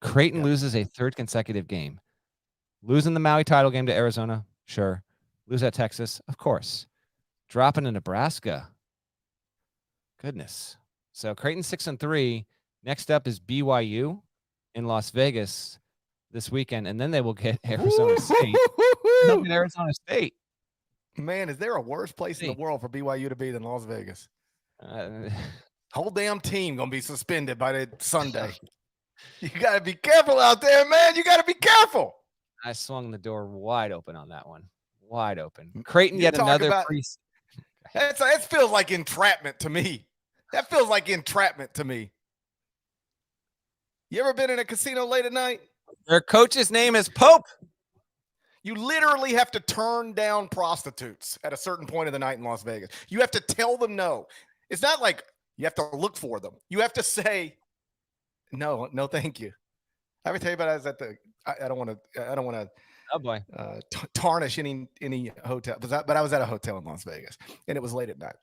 Creighton loses a third consecutive game. Losing the Maui title game to Arizona, sure. Lose at Texas, of course. Dropping to Nebraska. Goodness. So Creighton 6-3. Next up is BYU in Las Vegas this weekend, and then they will get Arizona State. Arizona State. Man, is there a worse place in the world for BYU to be than Las Vegas? Whole damn team gonna be suspended by the Sunday. You gotta be careful out there, man. You gotta be careful. I swung the door wide open on that one. Wide open. Creighton yet another priest. That feels like entrapment to me. That feels like entrapment to me. You ever been in a casino late at night? Their coach's name is Pope. You literally have to turn down prostitutes at a certain point of the night in Las Vegas. You have to tell them no. It's not like you have to look for them. You have to say, no, thank you. I ever tell you about I was at the, I don't want to, oh boy, tarnish any hotel, but I was at a hotel in Las Vegas and it was late at night.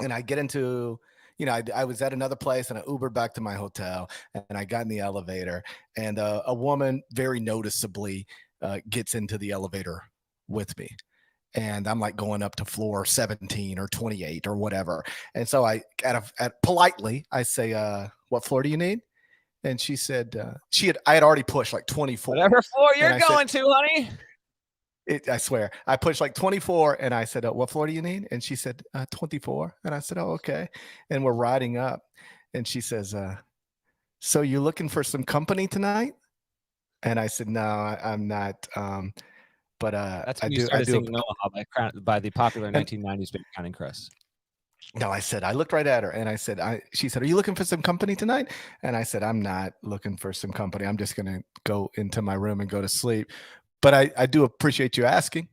And I get into, I was at another place and I Ubered back to my hotel and I got in the elevator and a woman very noticeably gets into the elevator with me. And I'm like going up to floor 17 or 28 or whatever. And so I, politely, I say, what floor do you need? And she said, I had already pushed like 24. Whatever floor you're going to, honey. I swear. I pushed like 24 and I said, what floor do you need? And she said, 24. And I said, oh, okay. And we're riding up. And she says, so you're looking for some company tonight? And I said, no, I'm not. But that's when you started singing Omaha by the popular 1990s band Counting Crows. No, I said, I looked right at her and I said, she said, are you looking for some company tonight? And I said, I'm not looking for some company. I'm just going to go into my room and go to sleep. But I do appreciate you asking.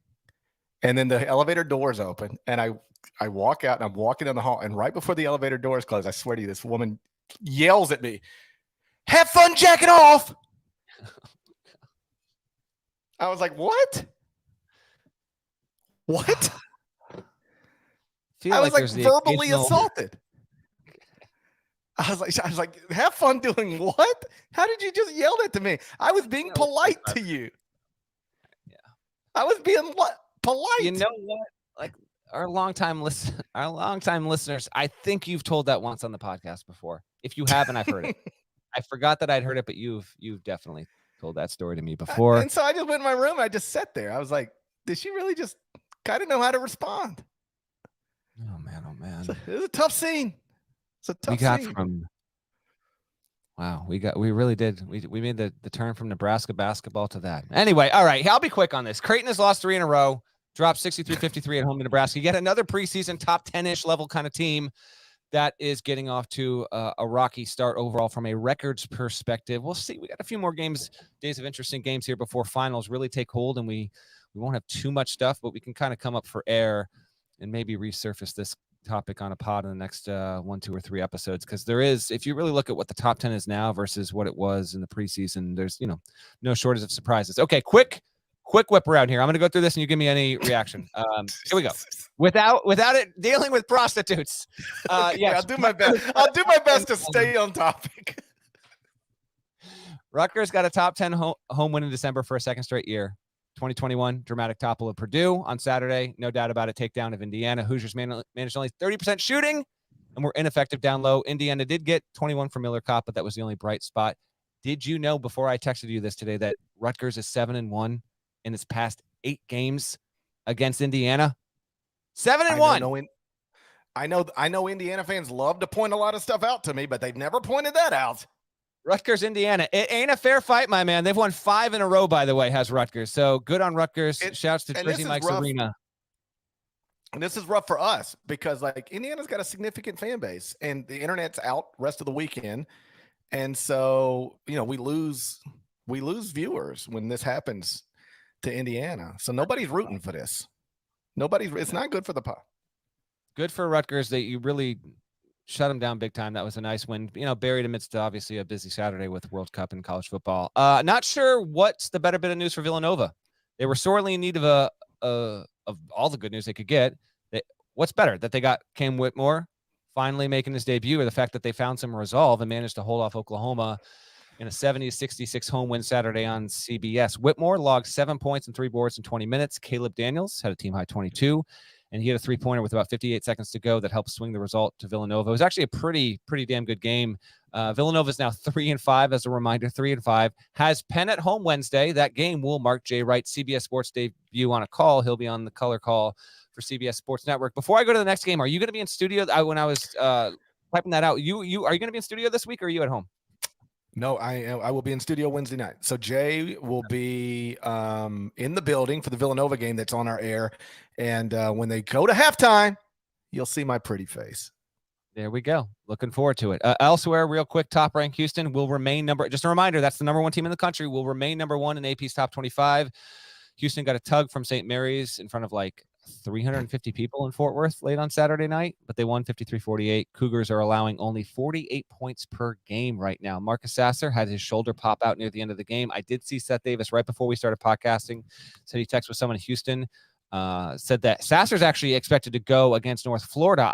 And then the elevator doors open and I walk out and I'm walking down the hall. And right before the elevator doors close, I swear to you, this woman yells at me, have fun jacking off. I was like, what? What? I was like verbally assaulted. I was like, have fun doing what? How did you just yell that to me? I was being polite to you. Yeah. I was being polite. You know what? Like our longtime listeners, I think you've told that once on the podcast before. If you haven't, I've heard it. I forgot that I'd heard it, but you've definitely told that story to me before. And so I just went in my room and I just sat there. I was like, did she really just kind of know how to respond? Oh man. It was a tough scene. It's a tough scene. We really did. We made the turn from Nebraska basketball to that. Anyway, all right. I'll be quick on this. Creighton has lost 3 in a row, dropped 63-53 at home to Nebraska. Yet another preseason top 10-ish level kind of team that is getting off to a rocky start overall from a records perspective. We'll see. We got a few more days of interesting games here before finals really take hold, and we won't have too much stuff, but we can kind of come up for air and maybe resurface this topic on a pod in the next 1, 2, or 3 episodes. Because there is, if you really look at what the top 10 is now versus what it was in the preseason, there's, no shortage of surprises. Okay. Quick whip around here. I'm going to go through this and you give me any reaction. Here we go. Without it dealing with prostitutes. Okay, yes. I'll do my best to stay on topic. Rutgers got a top 10 home win in December for a second straight year. 2021 dramatic topple of Purdue on Saturday. No doubt about it. Takedown of Indiana. Hoosiers managed only 30% shooting and were ineffective down low. Indiana did get 21 from Miller Kopp, but that was the only bright spot. Did you know before I texted you this today that Rutgers is 7-1 in its past 8 games against Indiana? 7-1. I know Indiana fans love to point a lot of stuff out to me, but they've never pointed that out. Rutgers, Indiana. It ain't a fair fight, my man. They've won 5 in a row, by the way, has Rutgers. So good on Rutgers. Shouts to Jersey Mike's Arena. And this is rough for us because like Indiana's got a significant fan base and the internet's out rest of the weekend. And so, we lose viewers when this happens to Indiana. So nobody's rooting for this. It's not good for the pod. Good for Rutgers that you really shut them down big time. That was a nice win, buried amidst obviously a busy Saturday with World Cup and college football. Not sure what's the better bit of news for Villanova. They were sorely in need of all the good news they could get. What's better, that they got Cam Whitmore finally making his debut, or the fact that they found some resolve and managed to hold off Oklahoma in a 70-66 home win Saturday on CBS. Whitmore logged 7 points and 3 boards in 20 minutes. Caleb Daniels had a team high 22, and he had a 3-pointer with about 58 seconds to go that helped swing the result to Villanova. It was actually a pretty damn good game. Villanova is now 3-5, as a reminder, 3-5. Has Penn at home Wednesday. That game will mark Jay Wright's CBS Sports debut on a call. He'll be on the color call for CBS Sports Network. Before I go to the next game, are you going to be in studio? When I was typing that out, are you going to be in studio this week, or are you at home? No, I will be in studio Wednesday night. So Jay will be in the building for the Villanova game that's on our air. And when they go to halftime, you'll see my pretty face. There we go. Looking forward to it. Elsewhere, real quick, top-ranked Houston will remain just a reminder, that's the number 1 team in the country, will remain number 1 in AP's top 25. Houston got a tug from St. Mary's in front of like 350 people in Fort Worth late on Saturday night, but they won 53-48. Cougars are allowing only 48 points per game right now. Marcus Sasser had his shoulder pop out near the end of the game. I did see Seth Davis right before we started podcasting. Said he texted with someone in Houston. Said that Sasser's actually expected to go against North Florida.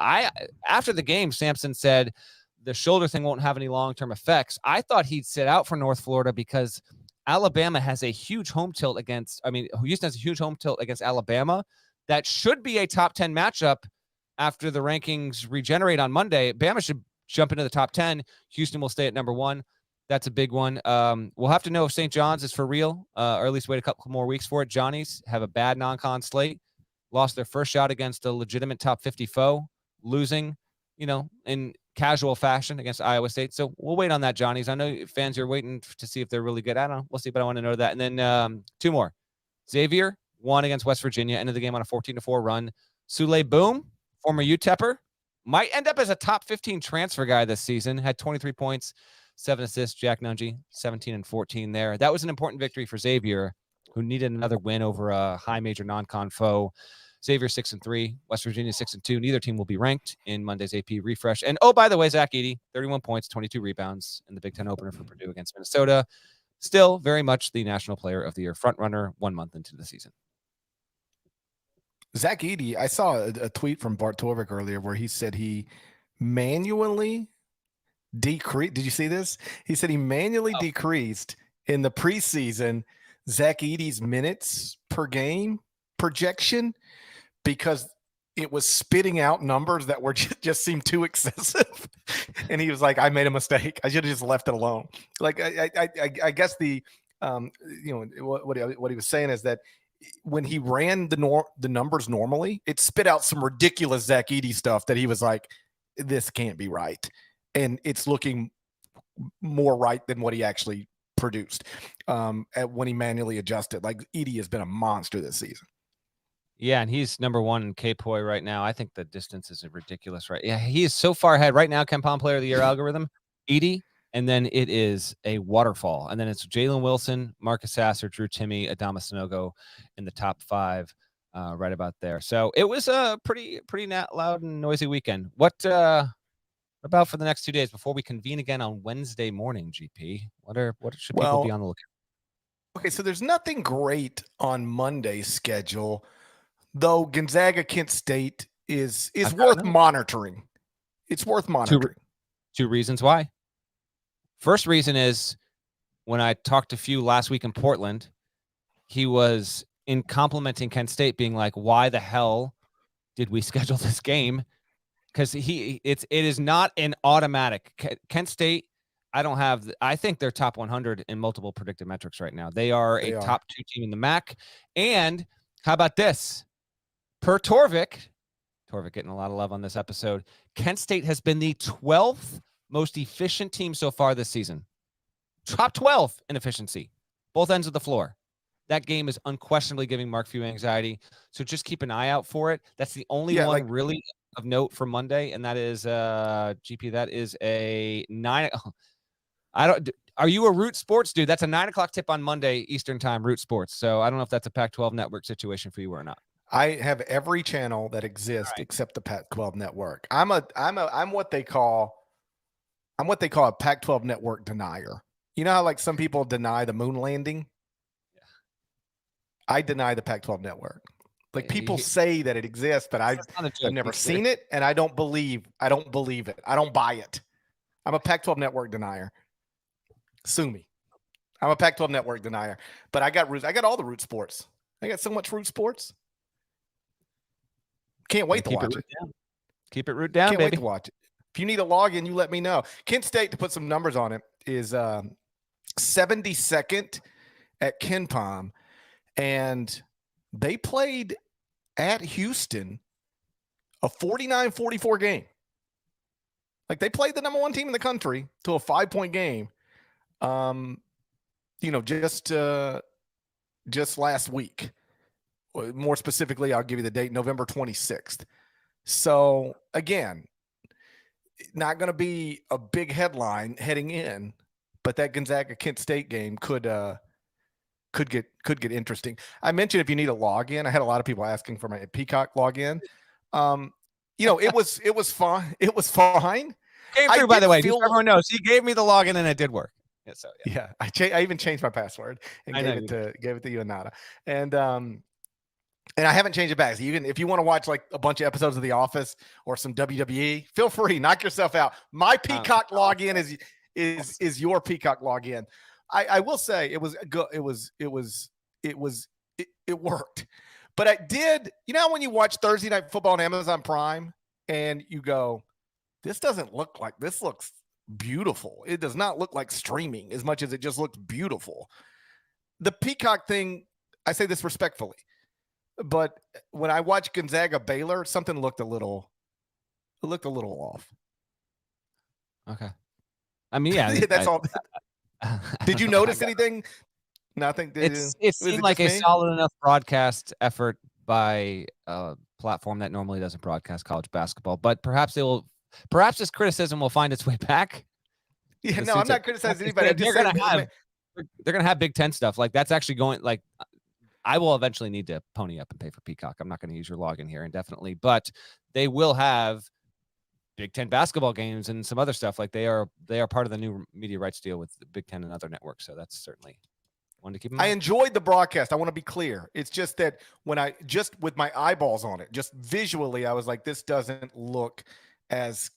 After the game, Sampson said the shoulder thing won't have any long-term effects. I thought he'd sit out for North Florida because Alabama has a huge home tilt Houston has a huge home tilt against Alabama. That should be a top 10 matchup after the rankings regenerate on Monday. Bama should jump into the top 10. Houston will stay at number 1. That's a big one. We'll have to know if St. John's is for real, or at least wait a couple more weeks for it. Johnny's have a bad non-con slate. Lost their first shot against a legitimate top 50 foe, losing, in casual fashion against Iowa State. So we'll wait on that, Johnny's. I know fans are waiting to see if they're really good. I don't know. We'll see, but I want to know that. And then 2 more. Xavier won against West Virginia, ended the game on a 14-4 run. Sule Boom, former UTEPer, might end up as a top 15 transfer guy this season. Had 23 points, 7 assists. Jack Nungy, 17 and 14 there. That was an important victory for Xavier, who needed another win over a high major non-con foe. Xavier 6-3, West Virginia 6-2. Neither team will be ranked in Monday's AP refresh. And by the way, Zach Edey, 31 points, 22 rebounds in the Big Ten opener for Purdue against Minnesota. Still very much the National Player of the Year frontrunner 1 month into the season. Zach Edey, I saw a tweet from Bart Torvik earlier where he said he manually decreased. Did you see this? He said he manually decreased in the preseason Zach Edey's minutes per game projection because it was spitting out numbers that were just seemed too excessive. And he was like, I made a mistake. I should have just left it alone. Like, I guess the, what he was saying is that when he ran the numbers normally, it spit out some ridiculous Zach Edey stuff that he was like, this can't be right. And it's looking more right than what he actually produced when he manually adjusted. Like, Edey has been a monster this season. Yeah, and he's number 1 in KPOI right now. I think the distance is ridiculous, right? Yeah, he is so far ahead right now. KenPom Player of the Year algorithm, Edey, and then it is a waterfall. And then it's Jalen Wilson, Marcus Sasser, Drew Timme, Adama Sanogo in the top 5 right about there. So it was a pretty loud and noisy weekend. What about for the next 2 days before we convene again on Wednesday morning, GP? What should people be on the lookout? Okay, so there's nothing great on Monday's schedule, though Gonzaga Kent State is worth monitoring. It's worth monitoring. 2 reasons why. First reason is when I talked to Few last week in Portland, he was in complimenting Kent State, being like, why the hell did we schedule this game? Because it is not an automatic. Kent State, I think they're top 100 in multiple predictive metrics right now. They are a top 2 team in the MAC. And how about this? Per Torvik getting a lot of love on this episode, Kent State has been the 12th most efficient team so far this season. top 12 in efficiency, both ends of the floor. That game is unquestionably giving Mark Few anxiety. So just keep an eye out for it. That's the only one really of note for Monday, and that is GP. That is a 9. Are you a Root Sports dude? That's a 9:00 tip on Monday Eastern time. Root Sports. So I don't know if that's a Pac-12 network situation for you or not. I have every channel that exists except the Pac-12 network. I'm what they call a Pac-12 network denier. You know how like some people deny the moon landing? Yeah. I deny the Pac-12 network. Like people say that it exists, but I've never seen it, and I don't believe it. I don't buy it. I'm a Pac-12 network denier. Sue me. I'm a Pac-12 network denier, but I got all the Root Sports. I got so much Root Sports. Can't wait to watch it. Keep it root down, Can't baby. wait to watch it. If you need a login, you let me know. Kent State, to put some numbers on it, is 72nd at KenPom, and they played at Houston a 49-44 game. Like they played the number 1 team in the country to a 5-point game. Just last week. More specifically, I'll give you the date, November 26th. So again, not going to be a big headline heading in, but that Gonzaga Kent State game could get interesting. I mentioned if you need a login, I had a lot of people asking for my Peacock login. It was fine. It was fine. Came through, by the way. Just so everyone knows, he gave me the login and it did work. Yeah, I even changed my password and gave it to you and Nada. And I haven't changed it back. So if you want to watch like a bunch of episodes of The Office or some WWE, feel free, knock yourself out. My Peacock login is your Peacock login. I will say it was good. It worked. But I did, when you watch Thursday Night Football on Amazon Prime and you go, this doesn't look like, this looks beautiful. It does not look like streaming as much as it just looks beautiful. The Peacock thing, I say this respectfully, but when I watched Gonzaga Baylor, something looked a little off. Okay. I mean, yeah, that's all. Did you notice anything? Nothing. It seemed like a solid enough broadcast effort by a platform that normally doesn't broadcast college basketball, but perhaps this criticism will find its way back. Yeah, no, I'm not criticizing anybody. They're going to have Big Ten stuff. Like that's actually going, like I will eventually need to pony up and pay for Peacock. I'm not going to use your login here indefinitely, but they will have Big Ten basketball games and some other stuff. Like they are part of the new media rights deal with the Big Ten and other networks. So that's certainly one to keep in mind. I enjoyed the broadcast. I want to be clear. It's just that when I just with my eyeballs on it, just visually, I was like, this doesn't look as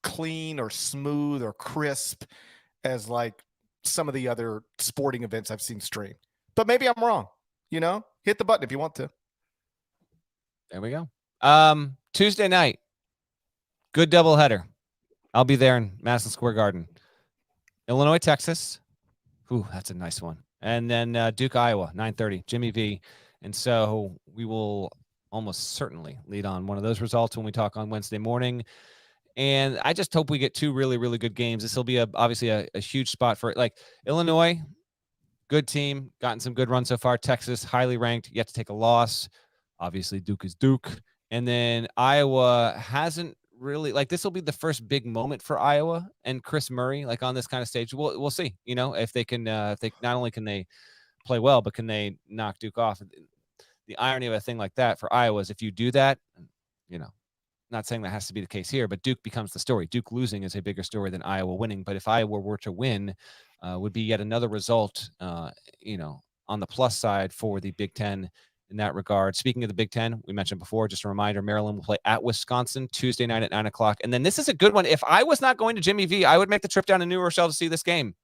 clean or smooth or crisp as like some of the other sporting events I've seen streamed. But maybe I'm wrong. Hit the button if you want to. There we go. Tuesday night, good doubleheader. I'll be there in Madison Square Garden. Illinois, Texas. Ooh, that's a nice one. And then Duke, Iowa, 9:30, Jimmy V. And so we will almost certainly lead on one of those results when we talk on Wednesday morning. And I just hope we get 2 really, really good games. This will be obviously a huge spot for like Illinois. Good team, gotten some good runs so far. Texas, highly ranked, yet to take a loss. Obviously, Duke is Duke. And then Iowa hasn't really, like, this will be the first big moment for Iowa and Chris Murray, like, on this kind of stage. We'll see, if they can, if they not only can they play well, but can they knock Duke off. The irony of a thing like that for Iowa is if you do that, not saying that has to be the case here, but Duke becomes the story. Duke losing is a bigger story than Iowa winning. But if Iowa were to win, would be yet another result, on the plus side for the Big Ten in that regard. Speaking of the Big Ten, we mentioned before, just a reminder, Maryland will play at Wisconsin Tuesday night at 9:00. And then this is a good one. If I was not going to Jimmy V, I would make the trip down to New Rochelle to see this game.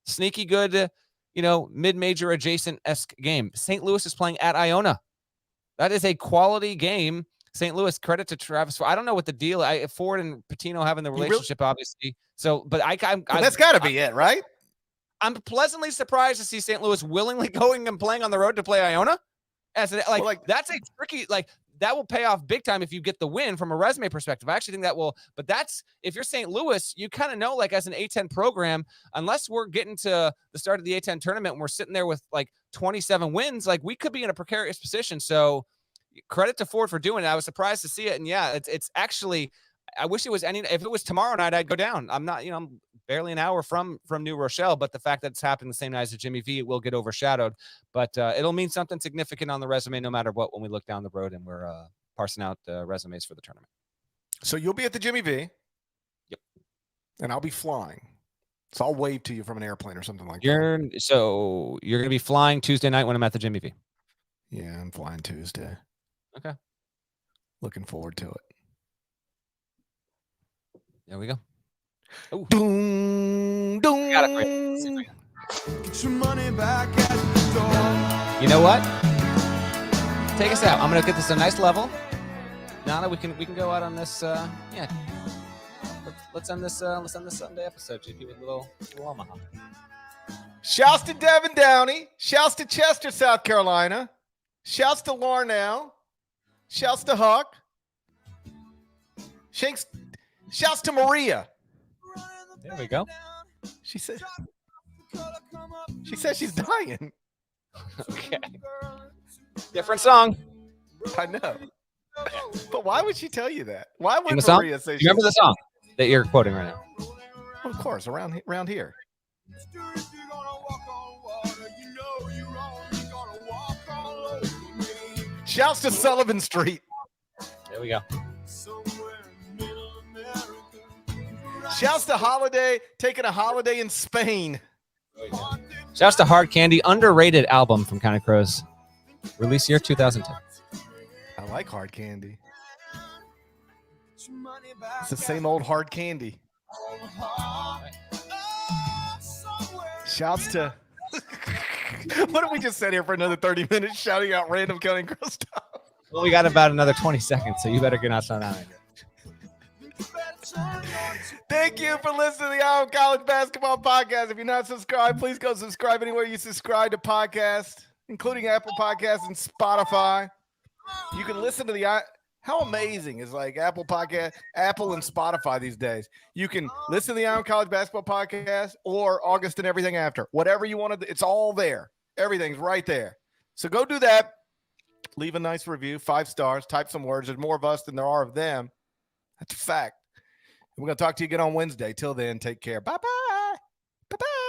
Sneaky good, mid-major adjacent-esque game. St. Louis is playing at Iona. That is a quality game. St. Louis, credit to Travis. I don't know what the deal. Ford and Patino having the relationship, obviously. So, but that's got to be it, right? I'm pleasantly surprised to see St. Louis willingly going and playing on the road to play Iona. That's a tricky, that will pay off big time if you get the win from a resume perspective. I actually think that will, but that's, if you're St. Louis, you kind of know, like as an A10 program, unless we're getting to the start of the A10 tournament and we're sitting there with like 27 wins, like we could be in a precarious position. So credit to Ford for doing it. I was surprised to see it. And yeah, it's actually, I wish it was if it was tomorrow night, I'd go down. I'm not, I'm barely an hour from New Rochelle, but the fact that it's happening the same night as the Jimmy V, it will get overshadowed, but it'll mean something significant on the resume no matter what when we look down the road and we're parsing out resumes for the tournament. So you'll be at the Jimmy V. Yep. And I'll be flying. So I'll wave to you from an airplane or something like that. So you're going to be flying Tuesday night when I'm at the Jimmy V. Yeah, I'm flying Tuesday. Okay. Looking forward to it. There we go. Ooh. Doom, doom. Got it. Get your money back at the door. You know what? Take us out. I'm gonna get this a nice level. Nana, we can go out on this. Yeah. Let's end this Sunday episode, GP, with a little Omaha. Shouts to Devin Downey. Shouts to Chester, South Carolina. Shouts to Larnell. Shouts to Huck. Shouts to Maria. There we go. She says she's dying. Okay. Different song. I know. But why would she tell you that? Why would song? Maria say? You remember the song that you're quoting right now? Well, of course, around here. Shouts to Sullivan Street. There we go. Shouts to Holiday taking a holiday in Spain. Shouts to Hard Candy, underrated album from Counting Crows. Release year 2010. I like Hard Candy. It's the same old Hard Candy. Shouts to... What did we just sit here for another 30 minutes shouting out random Counting Crows stuff? Well, we got about another 20 seconds, so you better get outside on it. Thank you for listening to the Eye on College Basketball Podcast. If you're not subscribed, please go subscribe anywhere you subscribe to podcasts, including Apple Podcasts and Spotify. You can listen to the how amazing is like Apple and Spotify these days. You can listen to the Eye on College Basketball Podcast or August and Everything After. Whatever you want to do, it's all there. Everything's right there. So go do that. Leave a nice review, 5 stars, type some words. There's more of us than there are of them. That's a fact. We're going to talk to you again on Wednesday. Till then, take care. Bye-bye. Bye-bye.